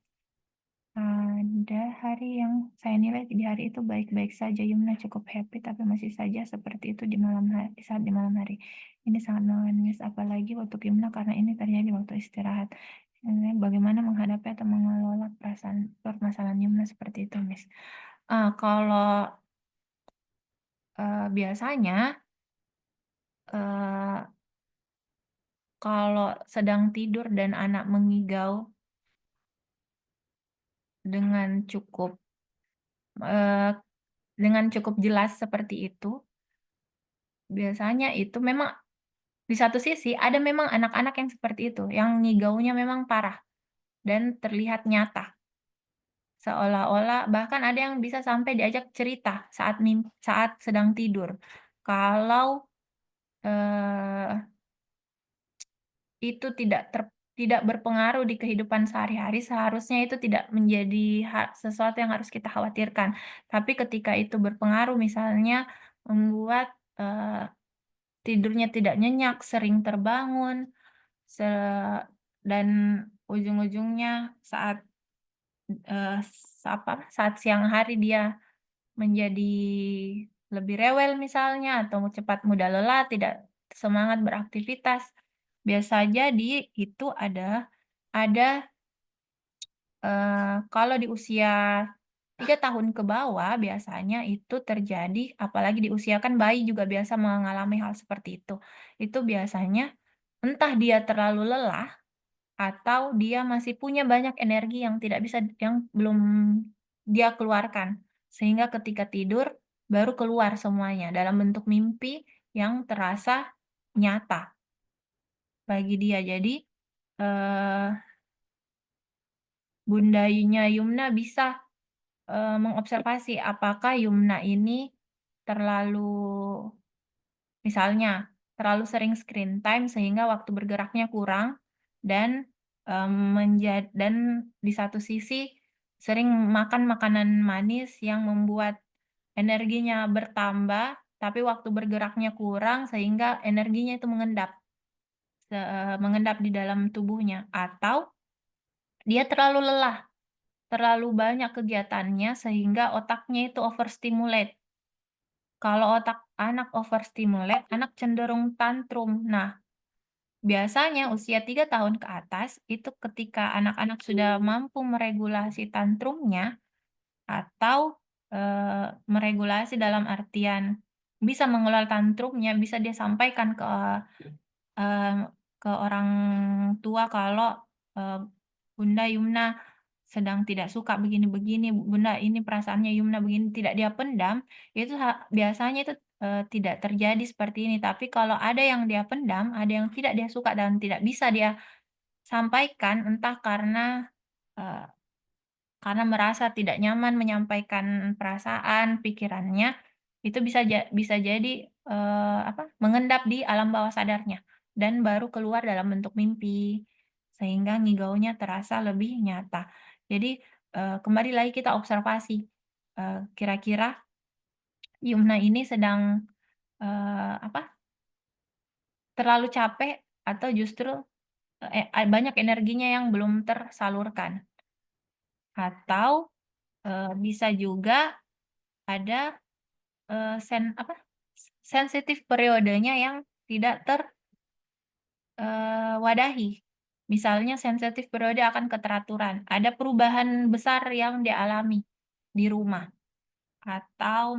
Ada hari yang saya nilai di hari itu baik-baik saja, Yumna cukup happy, tapi masih saja seperti itu di malam hari, saat di malam hari. Ini sangat menangis, apalagi untuk Yumna karena ini terjadi waktu istirahat. Bagaimana menghadapi atau mengelola permasalahan Yumna seperti itu, Miss? Kalau biasanya eh, kalau sedang tidur dan anak mengigau dengan cukup eh, dengan cukup jelas seperti itu, biasanya itu memang di satu sisi ada memang anak-anak yang seperti itu, yang ngigaunya memang parah dan terlihat nyata. Seolah-olah bahkan ada yang bisa sampai diajak cerita saat sedang tidur. Kalau eh, itu tidak berpengaruh di kehidupan sehari-hari, seharusnya itu tidak menjadi sesuatu yang harus kita khawatirkan. Tapi ketika itu berpengaruh, misalnya membuat tidurnya tidak nyenyak, sering terbangun, se dan ujung-ujungnya eee, saat siang hari dia menjadi lebih rewel misalnya, atau cepat mudah lelah, tidak semangat beraktivitas. Biasa jadi itu ada, kalau di usia 3 tahun ke bawah biasanya itu terjadi, apalagi di usia kan bayi juga biasa mengalami hal seperti itu. Itu biasanya entah dia terlalu lelah atau dia masih punya banyak energi yang belum dia keluarkan. Sehingga ketika tidur baru keluar semuanya dalam bentuk mimpi yang terasa nyata bagi dia. Jadi, eee, bundanya Yumna bisa mengobservasi apakah Yumna ini terlalu misalnya, terlalu sering screen time sehingga waktu bergeraknya kurang dan, dan di satu sisi sering makan makanan manis yang membuat energinya bertambah, tapi waktu bergeraknya kurang sehingga energinya itu mengendap di dalam tubuhnya. Atau dia terlalu lelah, terlalu banyak kegiatannya sehingga otaknya itu overstimulate. Kalau otak anak overstimulate, anak cenderung tantrum. Nah, biasanya usia 3 tahun ke atas, itu ketika anak-anak sudah mampu meregulasi tantrumnya atau, meregulasi dalam artian bisa mengelola tantrumnya, bisa dia sampaikan eee, ke orang tua kalau, eee, "Bunda Yumna sedang tidak suka begini-begini, Bunda ini perasaannya Yumna begini," tidak dia pendam, itu biasanya itu, tidak terjadi seperti ini. Tapi kalau ada yang dia pendam, ada yang tidak dia suka dan tidak bisa dia sampaikan, entah eee, karena merasa tidak nyaman menyampaikan perasaan, pikirannya, itu bisa jadi, mengendap di alam bawah sadarnya dan baru keluar dalam bentuk mimpi, sehingga ngigaunya terasa lebih nyata. Jadi, kembali lagi kita observasi, kira-kira Yumna ini sedang, apa, terlalu capek atau justru, banyak energinya yang belum tersalurkan. Atau, bisa juga ada, sensitif periodenya yang tidak wadahi. Misalnya sensitif periode akan keteraturan, ada perubahan besar yang dialami di rumah, atau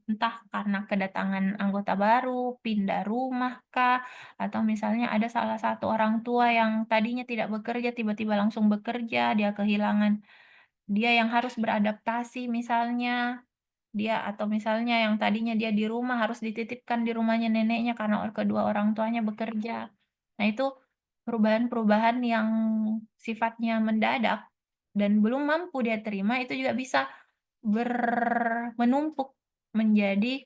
entah karena kedatangan anggota baru, pindah rumah kah, atau misalnya ada salah satu orang tua yang tadinya tidak bekerja, tiba-tiba langsung bekerja, dia yang harus beradaptasi misalnya. Atau misalnya yang tadinya dia di rumah harus dititipkan di rumahnya neneknya karena kedua orang tuanya bekerja. Nah, itu perubahan-perubahan yang sifatnya mendadak dan belum mampu dia terima itu juga bisa menumpuk menjadi,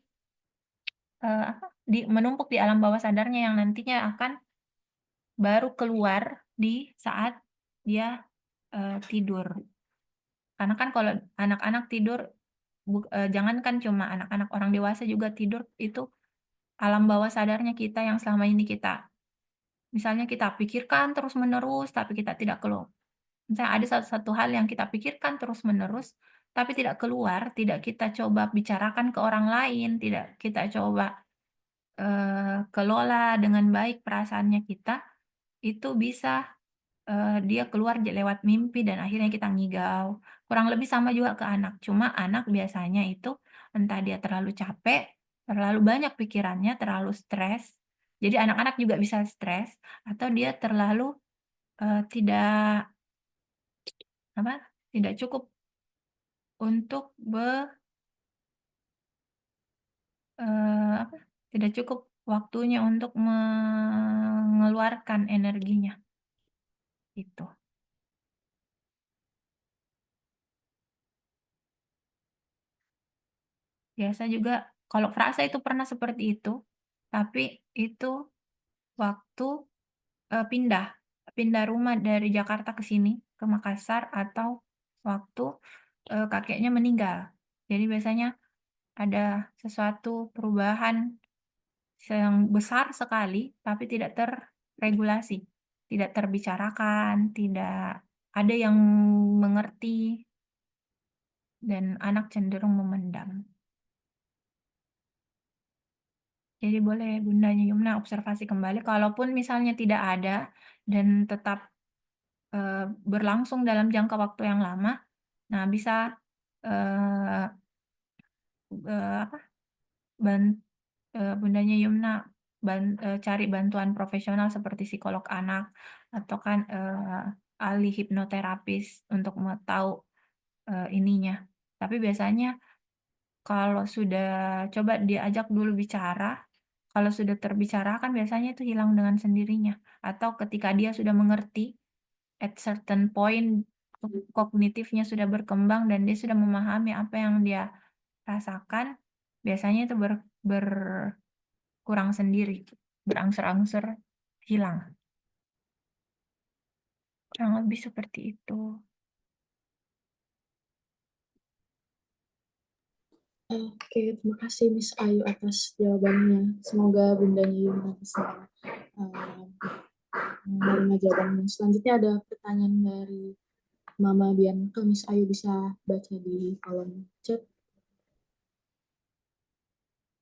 menumpuk di alam bawah sadarnya yang nantinya akan baru keluar di saat dia, tidur. Karena kan kalau anak-anak tidur, jangankan cuma anak-anak, orang dewasa juga tidur itu alam bawah sadarnya kita yang selama ini misalnya kita pikirkan terus-menerus, tapi kita tidak misalnya ada satu hal yang kita pikirkan terus-menerus, tapi tidak keluar, tidak kita coba bicarakan ke orang lain, tidak kita coba, kelola dengan baik perasaannya kita, itu bisa, dia keluar lewat mimpi dan akhirnya kita ngigau. Kurang lebih sama juga ke anak, cuma anak biasanya itu entah dia terlalu capek, terlalu banyak pikirannya, terlalu stres, jadi anak-anak juga bisa stres, atau dia terlalu, tidak apa, tidak cukup untuk apa, tidak cukup waktunya untuk mengeluarkan energinya, gitu. Biasa juga kalau frasa itu pernah seperti itu, tapi itu waktu, pindah pindah rumah dari Jakarta ke sini, ke Makassar, atau waktu, kakeknya meninggal. Jadi biasanya ada sesuatu perubahan yang besar sekali, tapi tidak terregulasi, tidak terbicarakan, tidak ada yang mengerti, dan anak cenderung memendam. Jadi boleh Bundanya Yumna observasi kembali, kalaupun misalnya tidak ada dan tetap, berlangsung dalam jangka waktu yang lama, nah bisa, eee apa, ban Bundanya Yumna cari bantuan profesional seperti psikolog anak atau kan, ahli hipnoterapis untuk tahu, ininya. Tapi biasanya kalau sudah coba diajak dulu bicara, kalau sudah terbicarakan biasanya itu hilang dengan sendirinya. Atau ketika dia sudah mengerti, at certain point kognitifnya sudah berkembang dan dia sudah memahami apa yang dia rasakan, biasanya itu berkurang sendiri, berangsur-angsur hilang. Kurang lebih seperti itu. Oke, terima kasih Miss Ayu atas jawabannya. Semoga Bundanya Yumna bisa menerima jawabannya. Selanjutnya ada pertanyaan dari Mama Bianca. Miss Ayu bisa baca di kolom chat.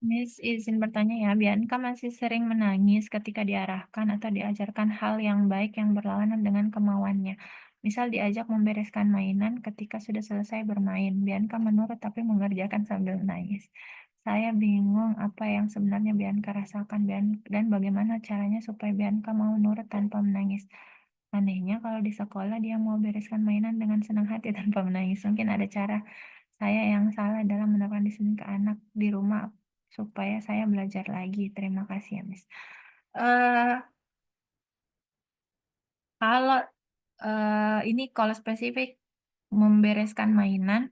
Miss, izin bertanya ya, Bianca masih sering menangis ketika diarahkan atau diajarkan hal yang baik yang berlawanan dengan kemauannya. Misal diajak membereskan mainan ketika sudah selesai bermain. Bianca menurut tapi mengerjakan sambil menangis. Saya bingung apa yang sebenarnya Bianca rasakan dan bagaimana caranya supaya Bianca mau nurut tanpa menangis. Anehnya kalau di sekolah dia mau bereskan mainan dengan senang hati tanpa menangis. Mungkin ada cara saya yang salah dalam menerapkan disiplin ke anak di rumah supaya saya belajar lagi. Terima kasih ya, Miss. Eee, kalau, ini kalau spesifik membereskan mainan,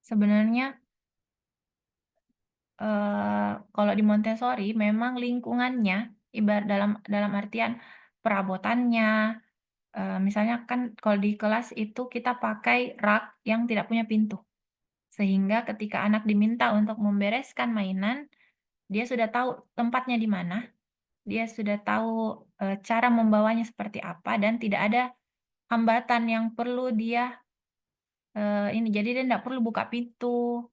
sebenarnya, kalau di Montessori memang lingkungannya, dalam artian perabotannya, misalnya kan kalau di kelas itu kita pakai rak yang tidak punya pintu, sehingga ketika anak diminta untuk membereskan mainan, dia sudah tahu tempatnya di mana. Dia sudah tahu, cara membawanya seperti apa dan tidak ada hambatan yang perlu dia, ini, jadi dia ndak perlu buka pintu,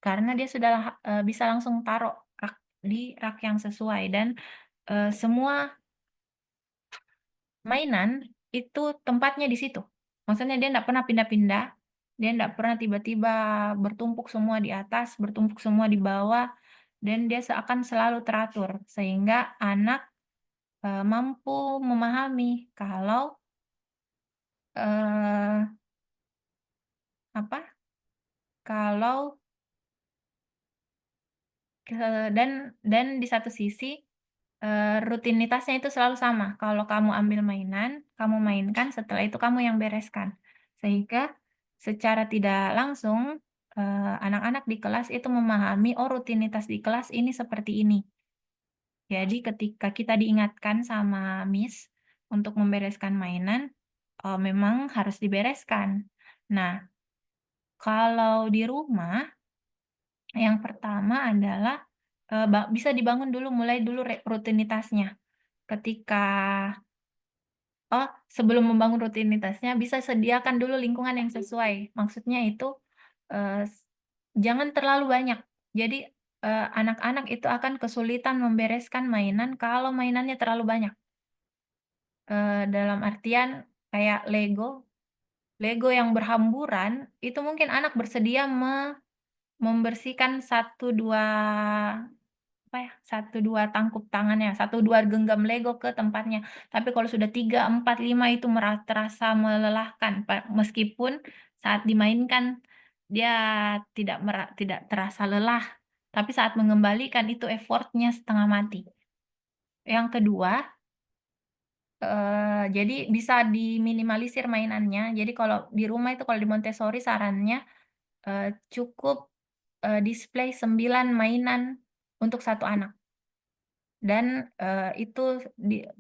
karena dia sudah, bisa langsung taruh di rak yang sesuai dan, semua mainan itu tempatnya di situ. Maksudnya dia ndak pernah pindah-pindah, dia ndak pernah tiba-tiba bertumpuk semua di atas, bertumpuk semua di bawah, dan dia akan selalu teratur, sehingga anak, mampu memahami kalau Eee, apa, kalau ke dan di satu sisi, rutinitasnya itu selalu sama. Kalau kamu ambil mainan, kamu mainkan, setelah itu kamu yang bereskan. Sehingga secara tidak langsung, anak-anak di kelas itu memahami, "Oh, rutinitas di kelas ini seperti ini." Jadi ketika kita diingatkan sama Miss untuk membereskan mainan, memang harus dibereskan. Nah, kalau di rumah yang pertama adalah, bisa dibangun dulu, mulai dulu rutinitasnya. Ketika Oh, sebelum membangun rutinitasnya bisa sediakan dulu lingkungan yang sesuai. Maksudnya itu, jangan terlalu banyak. Jadi, anak-anak itu akan kesulitan membereskan mainan kalau mainannya terlalu banyak. Dalam artian kayak Lego yang berhamburan, itu mungkin anak bersedia membersihkan satu 2 apa ya, 1, 2 tangkup tangannya, 1, 2 genggam Lego ke tempatnya. Tapi kalau sudah 3, 4, 5 itu terasa melelahkan, meskipun saat dimainkan dia tidak terasa lelah, tapi saat mengembalikan itu effort-nya setengah mati. Yang kedua, jadi bisa diminimalisir mainannya. Jadi kalau di rumah itu kalau di Montessori sarannya, cukup, display 9 mainan untuk satu anak. Dan, itu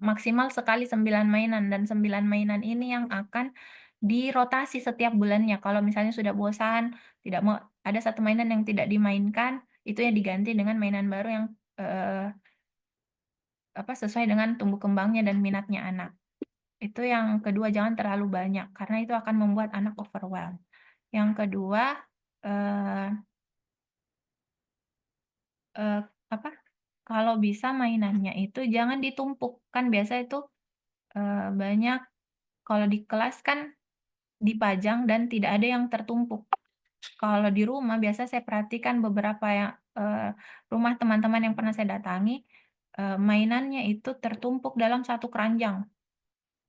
maksimal sekali 9 mainan dan 9 mainan ini yang akan dirotasi setiap bulannya. Kalau misalnya sudah bosan, tidak mau ada satu mainan yang tidak dimainkan, itu yang diganti dengan mainan baru yang, sesuai dengan tumbuh kembangnya dan minatnya anak. Itu yang kedua, jangan terlalu banyak, karena itu akan membuat anak overwhelmed. Yang kedua, eee eee, apa, kalau bisa mainannya itu jangan ditumpuk. Kan biasa itu, banyak kalau di kelas kan dipajang dan tidak ada yang tertumpuk. Kalau di rumah biasa saya perhatikan beberapa rumah teman-teman yang pernah saya datangi, mainannya itu tertumpuk dalam satu keranjang.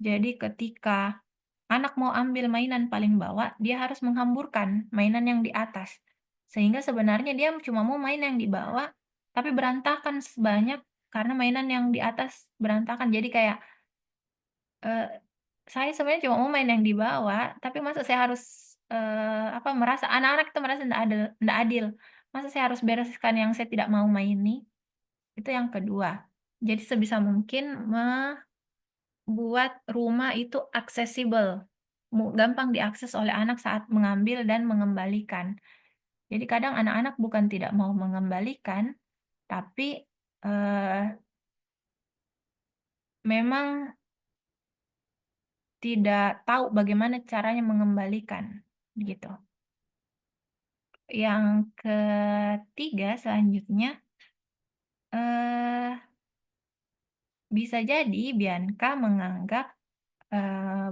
Jadi ketika anak mau ambil mainan paling bawah, dia harus menghamburkan mainan yang di atas. Sehingga sebenarnya dia cuma mau main yang di bawah, tapi berantakan sebanyak karena mainan yang di atas berantakan. Jadi kayak, eee, saya sebenarnya cuma mau main yang di bawah, tapi masa saya harus, merasa anak-anak itu merasa ndak adil. Masa saya harus bereskan yang saya tidak mau maini? Itu yang kedua. Jadi sebisa mungkin buat rumah itu aksesibel, gampang diakses oleh anak saat mengambil dan mengembalikan. Jadi kadang anak-anak bukan tidak mau mengembalikan, tapi, eee, memang tidak tahu bagaimana caranya mengembalikan, gitu. Yang ketiga selanjutnya, eee, bisa jadi Bianca menganggap, eee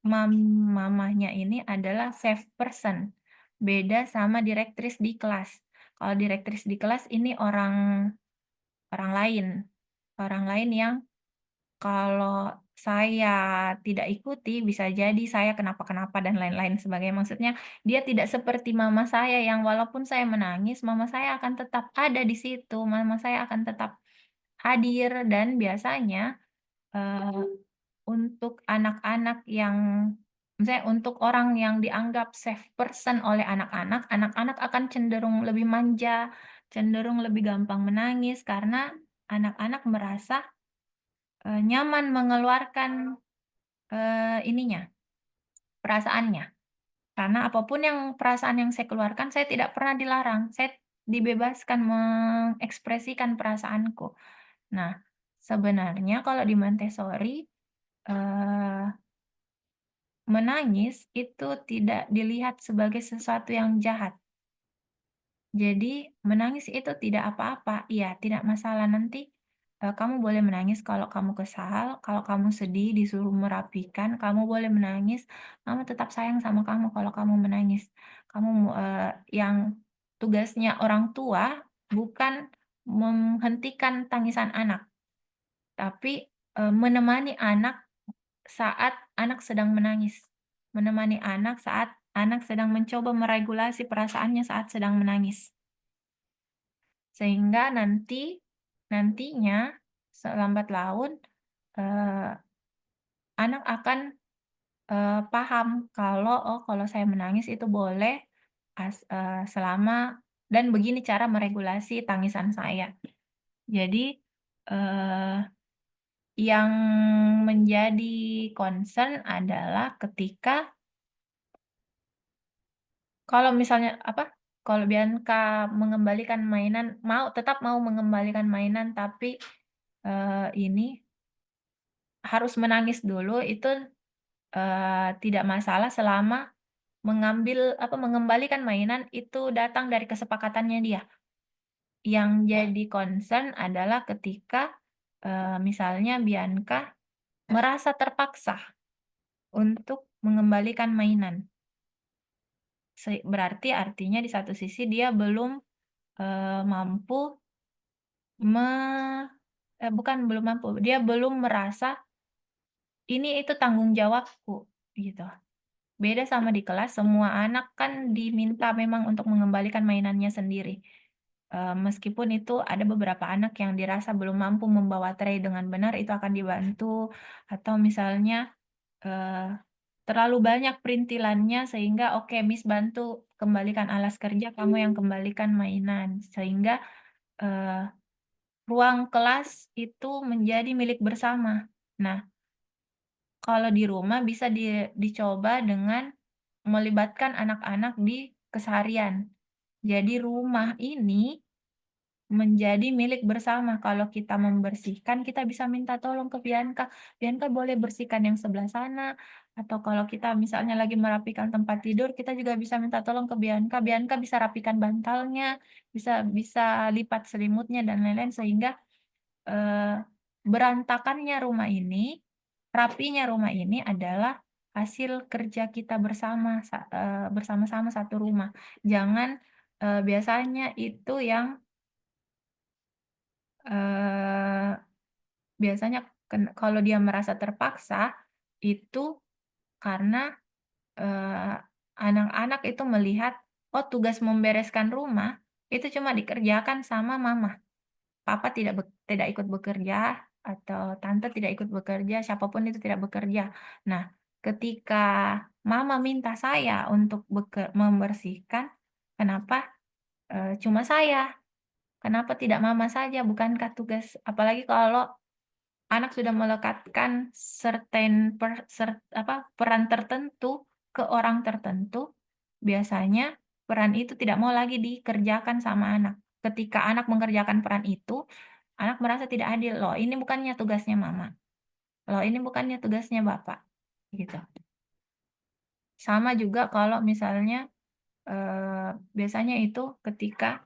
mamahnya ini adalah safe person, beda sama direktris di kelas. Kalau direktris di kelas ini orang lain orang lain yang kalau saya tidak ikuti bisa jadi saya kenapa-kenapa dan lain-lain sebagainya. Maksudnya dia tidak seperti mama saya yang walaupun saya menangis, mama saya akan tetap ada di situ, mama saya akan tetap hadir dan biasanya, untuk anak-anak yang misalnya untuk orang yang dianggap safe person oleh anak-anak, anak-anak akan cenderung lebih manja, cenderung lebih gampang menangis karena anak-anak merasa, nyaman mengeluarkan, ininya, perasaannya. Karena apapun yang perasaan yang saya keluarkan, saya tidak pernah dilarang, saya dibebaskan mengekspresikan perasaanku. Nah, sebenarnya kalau di Montessori, eee menangis itu tidak dilihat sebagai sesuatu yang jahat. Jadi menangis itu tidak apa-apa, iya tidak masalah nanti, kamu boleh menangis kalau kamu kesal, kalau kamu sedih disuruh merapikan, kamu boleh menangis, mama tetap sayang sama kamu kalau kamu menangis. Kamu, yang tugasnya orang tua bukan menghentikan tangisan anak, tapi, menemani anak saat anak sedang menangis, menemani anak saat anak sedang mencoba meregulasi perasaannya saat sedang menangis. Sehingga nantinya selambat laun, eee, anak akan, paham kalau, "Oh, kalau saya menangis itu boleh selama dan begini cara meregulasi tangisan saya." Jadi, eee, yang menjadi concern adalah ketika kalau misalnya kalau Bianca mengembalikan mainan tetap mau mengembalikan mainan tapi, ini harus menangis dulu itu, tidak masalah selama mengembalikan mainan itu datang dari kesepakatannya dia. Yang jadi concern adalah ketika, misalnya Bianca merasa terpaksa untuk mengembalikan mainan. Berarti artinya di satu sisi dia belum, mampu me bukan belum mampu, dia belum merasa, "Ini itu tanggung jawabku," gitu. Beda sama di kelas, semua anak kan diminta memang untuk mengembalikan mainannya sendiri. Meskipun itu ada beberapa anak yang dirasa belum mampu membawa tray dengan benar, itu akan dibantu, atau misalnya, eee, terlalu banyak perintilannya sehingga, "Oke, Miss bantu kembalikan alas kerja, kamu yang kembalikan mainan." Sehingga, eee, ruang kelas itu menjadi milik bersama. Nah, kalau di rumah bisa dicoba dengan melibatkan anak-anak di keseharian. Jadi rumah ini menjadi milik bersama. Kalau kita membersihkan, kita bisa minta tolong ke Bianca, "Bianca boleh bersihkan yang sebelah sana," atau kalau kita misalnya lagi merapikan tempat tidur, kita juga bisa minta tolong ke Bianca, Bianca bisa rapikan bantalnya, bisa bisa lipat selimutnya dan lain-lain sehingga, eee, berantakannya rumah ini, rapinya rumah ini adalah hasil kerja kita bersama, bersama-sama satu rumah. Jangan, biasanya itu yang, eee, biasanya kalau dia merasa terpaksa, itu karena, eee, anak-anak itu melihat, oh tugas membereskan rumah, itu cuma dikerjakan sama mama. Papa tidak ikut bekerja, atau tante tidak ikut bekerja, siapapun itu tidak bekerja. Nah, ketika mama minta saya untuk membersihkan, kenapa, cuma saya? Kenapa tidak mama saja? Bukankah tugas apalagi kalau anak sudah melekatkan peran tertentu ke orang tertentu, biasanya peran itu tidak mau lagi dikerjakan sama anak. Ketika anak mengerjakan peran itu, anak merasa tidak adil, "Loh ini bukannya tugasnya mama, loh ini bukannya tugasnya bapak." Gitu. Sama juga kalau misalnya, biasanya itu ketika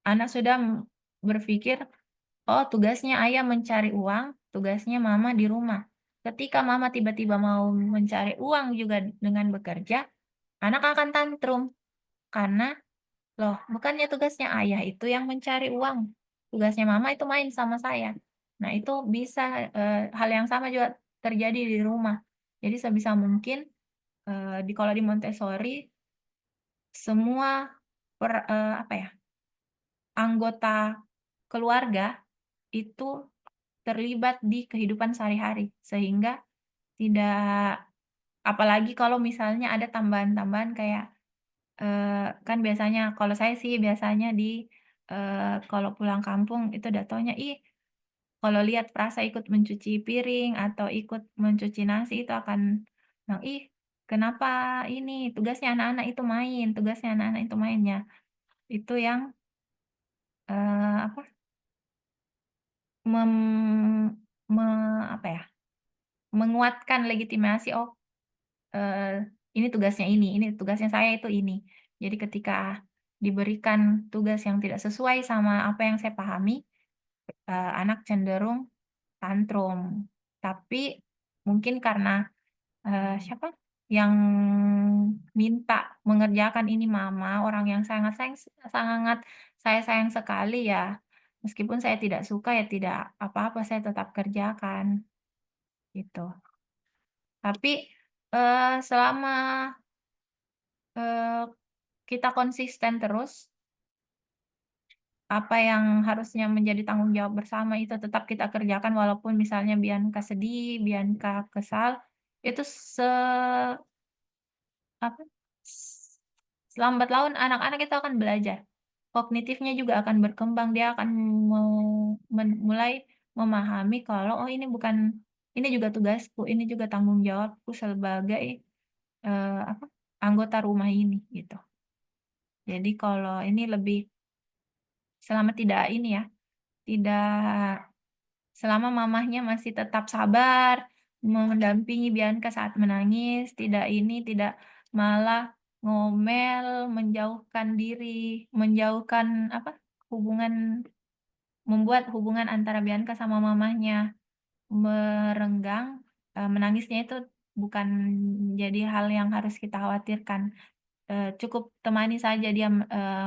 anak sudah berpikir, oh, tugasnya ayah mencari uang, tugasnya mama di rumah. Ketika mama tiba-tiba mau mencari uang juga dengan bekerja, anak akan tantrum. Karena, loh, bukannya tugasnya ayah itu yang mencari uang, tugasnya mama itu main sama saya. Nah, itu bisa, hal yang sama juga terjadi di rumah. Jadi sebisa mungkin, kalau di Montessori, semua apa ya, anggota keluarga itu terlibat di kehidupan sehari-hari, sehingga tidak apalagi kalau misalnya ada tambahan-tambahan kayak, kan biasanya kalau saya sih biasanya kalau pulang kampung itu udah taunya, ih, kalau lihat Prasa ikut mencuci piring atau ikut mencuci nasi itu akan bilang, "Ih, kenapa ini, tugasnya anak-anak itu main, tugasnya anak-anak itu main." Ya, itu yang, apa, mem me apa ya, menguatkan legitimasi, "Oh, ini tugasnya ini tugasnya saya itu ini." Jadi ketika diberikan tugas yang tidak sesuai sama apa yang saya pahami, anak cenderung tantrum. Tapi mungkin karena, siapa, yang minta mengerjakan ini mama, orang yang sangat saya sayang sekali ya, meskipun saya tidak suka ya tidak apa-apa, saya tetap kerjakan, gitu. Tapi, selama Eee, kita konsisten terus, apa yang harusnya menjadi tanggung jawab bersama itu tetap kita kerjakan walaupun misalnya Bianca sedih, Bianca kesal, itu apa, s selambat laun anak-anak itu akan belajar. Kognitifnya juga akan berkembang, dia akan mau mulai memahami kalau, "Oh ini juga tugasku, ini juga tanggung jawabku sebagai, apa, anggota rumah ini," gitu. Jadi kalau ini lebih selama tidak ini ya, tidak selama mamahnya masih tetap sabar, mendampingi Bianca saat menangis, tidak malah ngomel, menjauhkan diri, menjauhkan apa, membuat hubungan antara Bianca sama mamahnya merenggang, menangisnya itu bukan jadi hal yang harus kita khawatirkan. Cukup temani saja dia,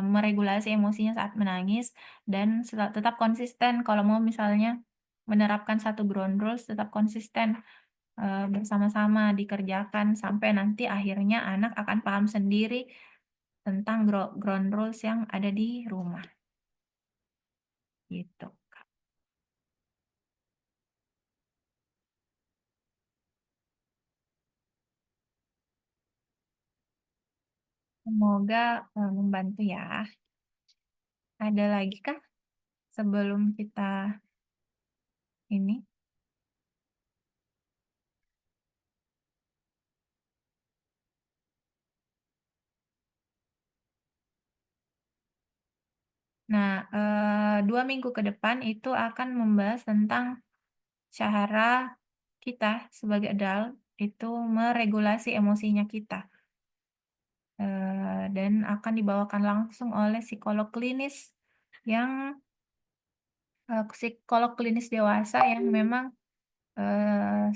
meregulasi emosinya saat menangis dan tetap konsisten kalau mau misalnya menerapkan satu ground rules, tetap konsisten, bersama-sama dikerjakan sampai nanti akhirnya anak akan paham sendiri tentang ground rules yang ada di rumah, gitu. Semoga, membantu ya. Ada lagi kah sebelum kita ini? Nah, 2 minggu ke depan itu akan membahas tentang cara kita sebagai adult itu meregulasi emosinya kita, dan akan dibawakan langsung oleh psikolog klinis yang, psikolog klinis dewasa yang memang, eee,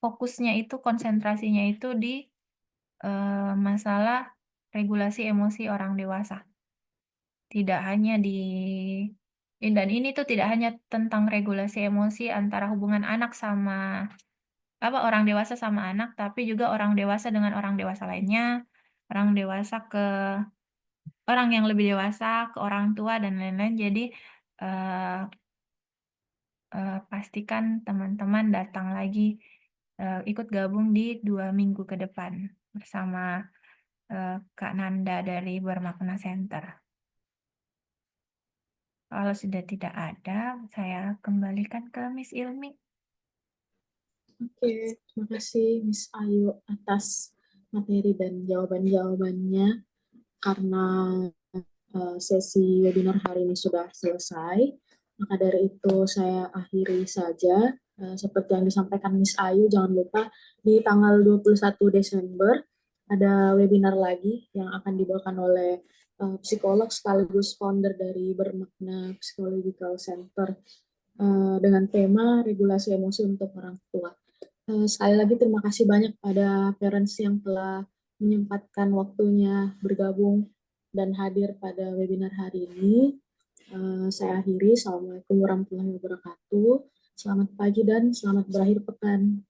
fokusnya itu, konsentrasinya itu di, masalah regulasi emosi orang dewasa. Tidak hanya di dan ini tuh tidak hanya tentang regulasi emosi antara hubungan anak sama orang dewasa sama anak, tapi juga orang dewasa dengan orang dewasa lainnya, orang dewasa ke orang yang lebih dewasa, ke orang tua dan lain-lain. Jadi, eee pastikan teman-teman datang lagi, ikut gabung di 2 minggu ke depan bersama, Kak Nanda dari Bermakna Center. Kalau sudah tidak ada, saya kembalikan ke Miss Ilmi. Oke, terima kasih Miss Ayu atas materi dan jawaban-jawabannya. Karena sesi webinar hari ini sudah selesai, maka dari itu saya akhiri saja. Seperti yang disampaikan Miss Ayu, jangan lupa di tanggal 21 Desember ada webinar lagi yang akan dibawakan oleh psikolog sekaligus founder dari Bermakna Psychological Center dengan tema regulasi emosi untuk orang tua. Sekali lagi terima kasih banyak pada parents yang telah menyempatkan waktunya bergabung dan hadir pada webinar hari ini. Saya akhiri. Assalamualaikum warahmatullahi wabarakatuh. Selamat pagi dan selamat berakhir pekan.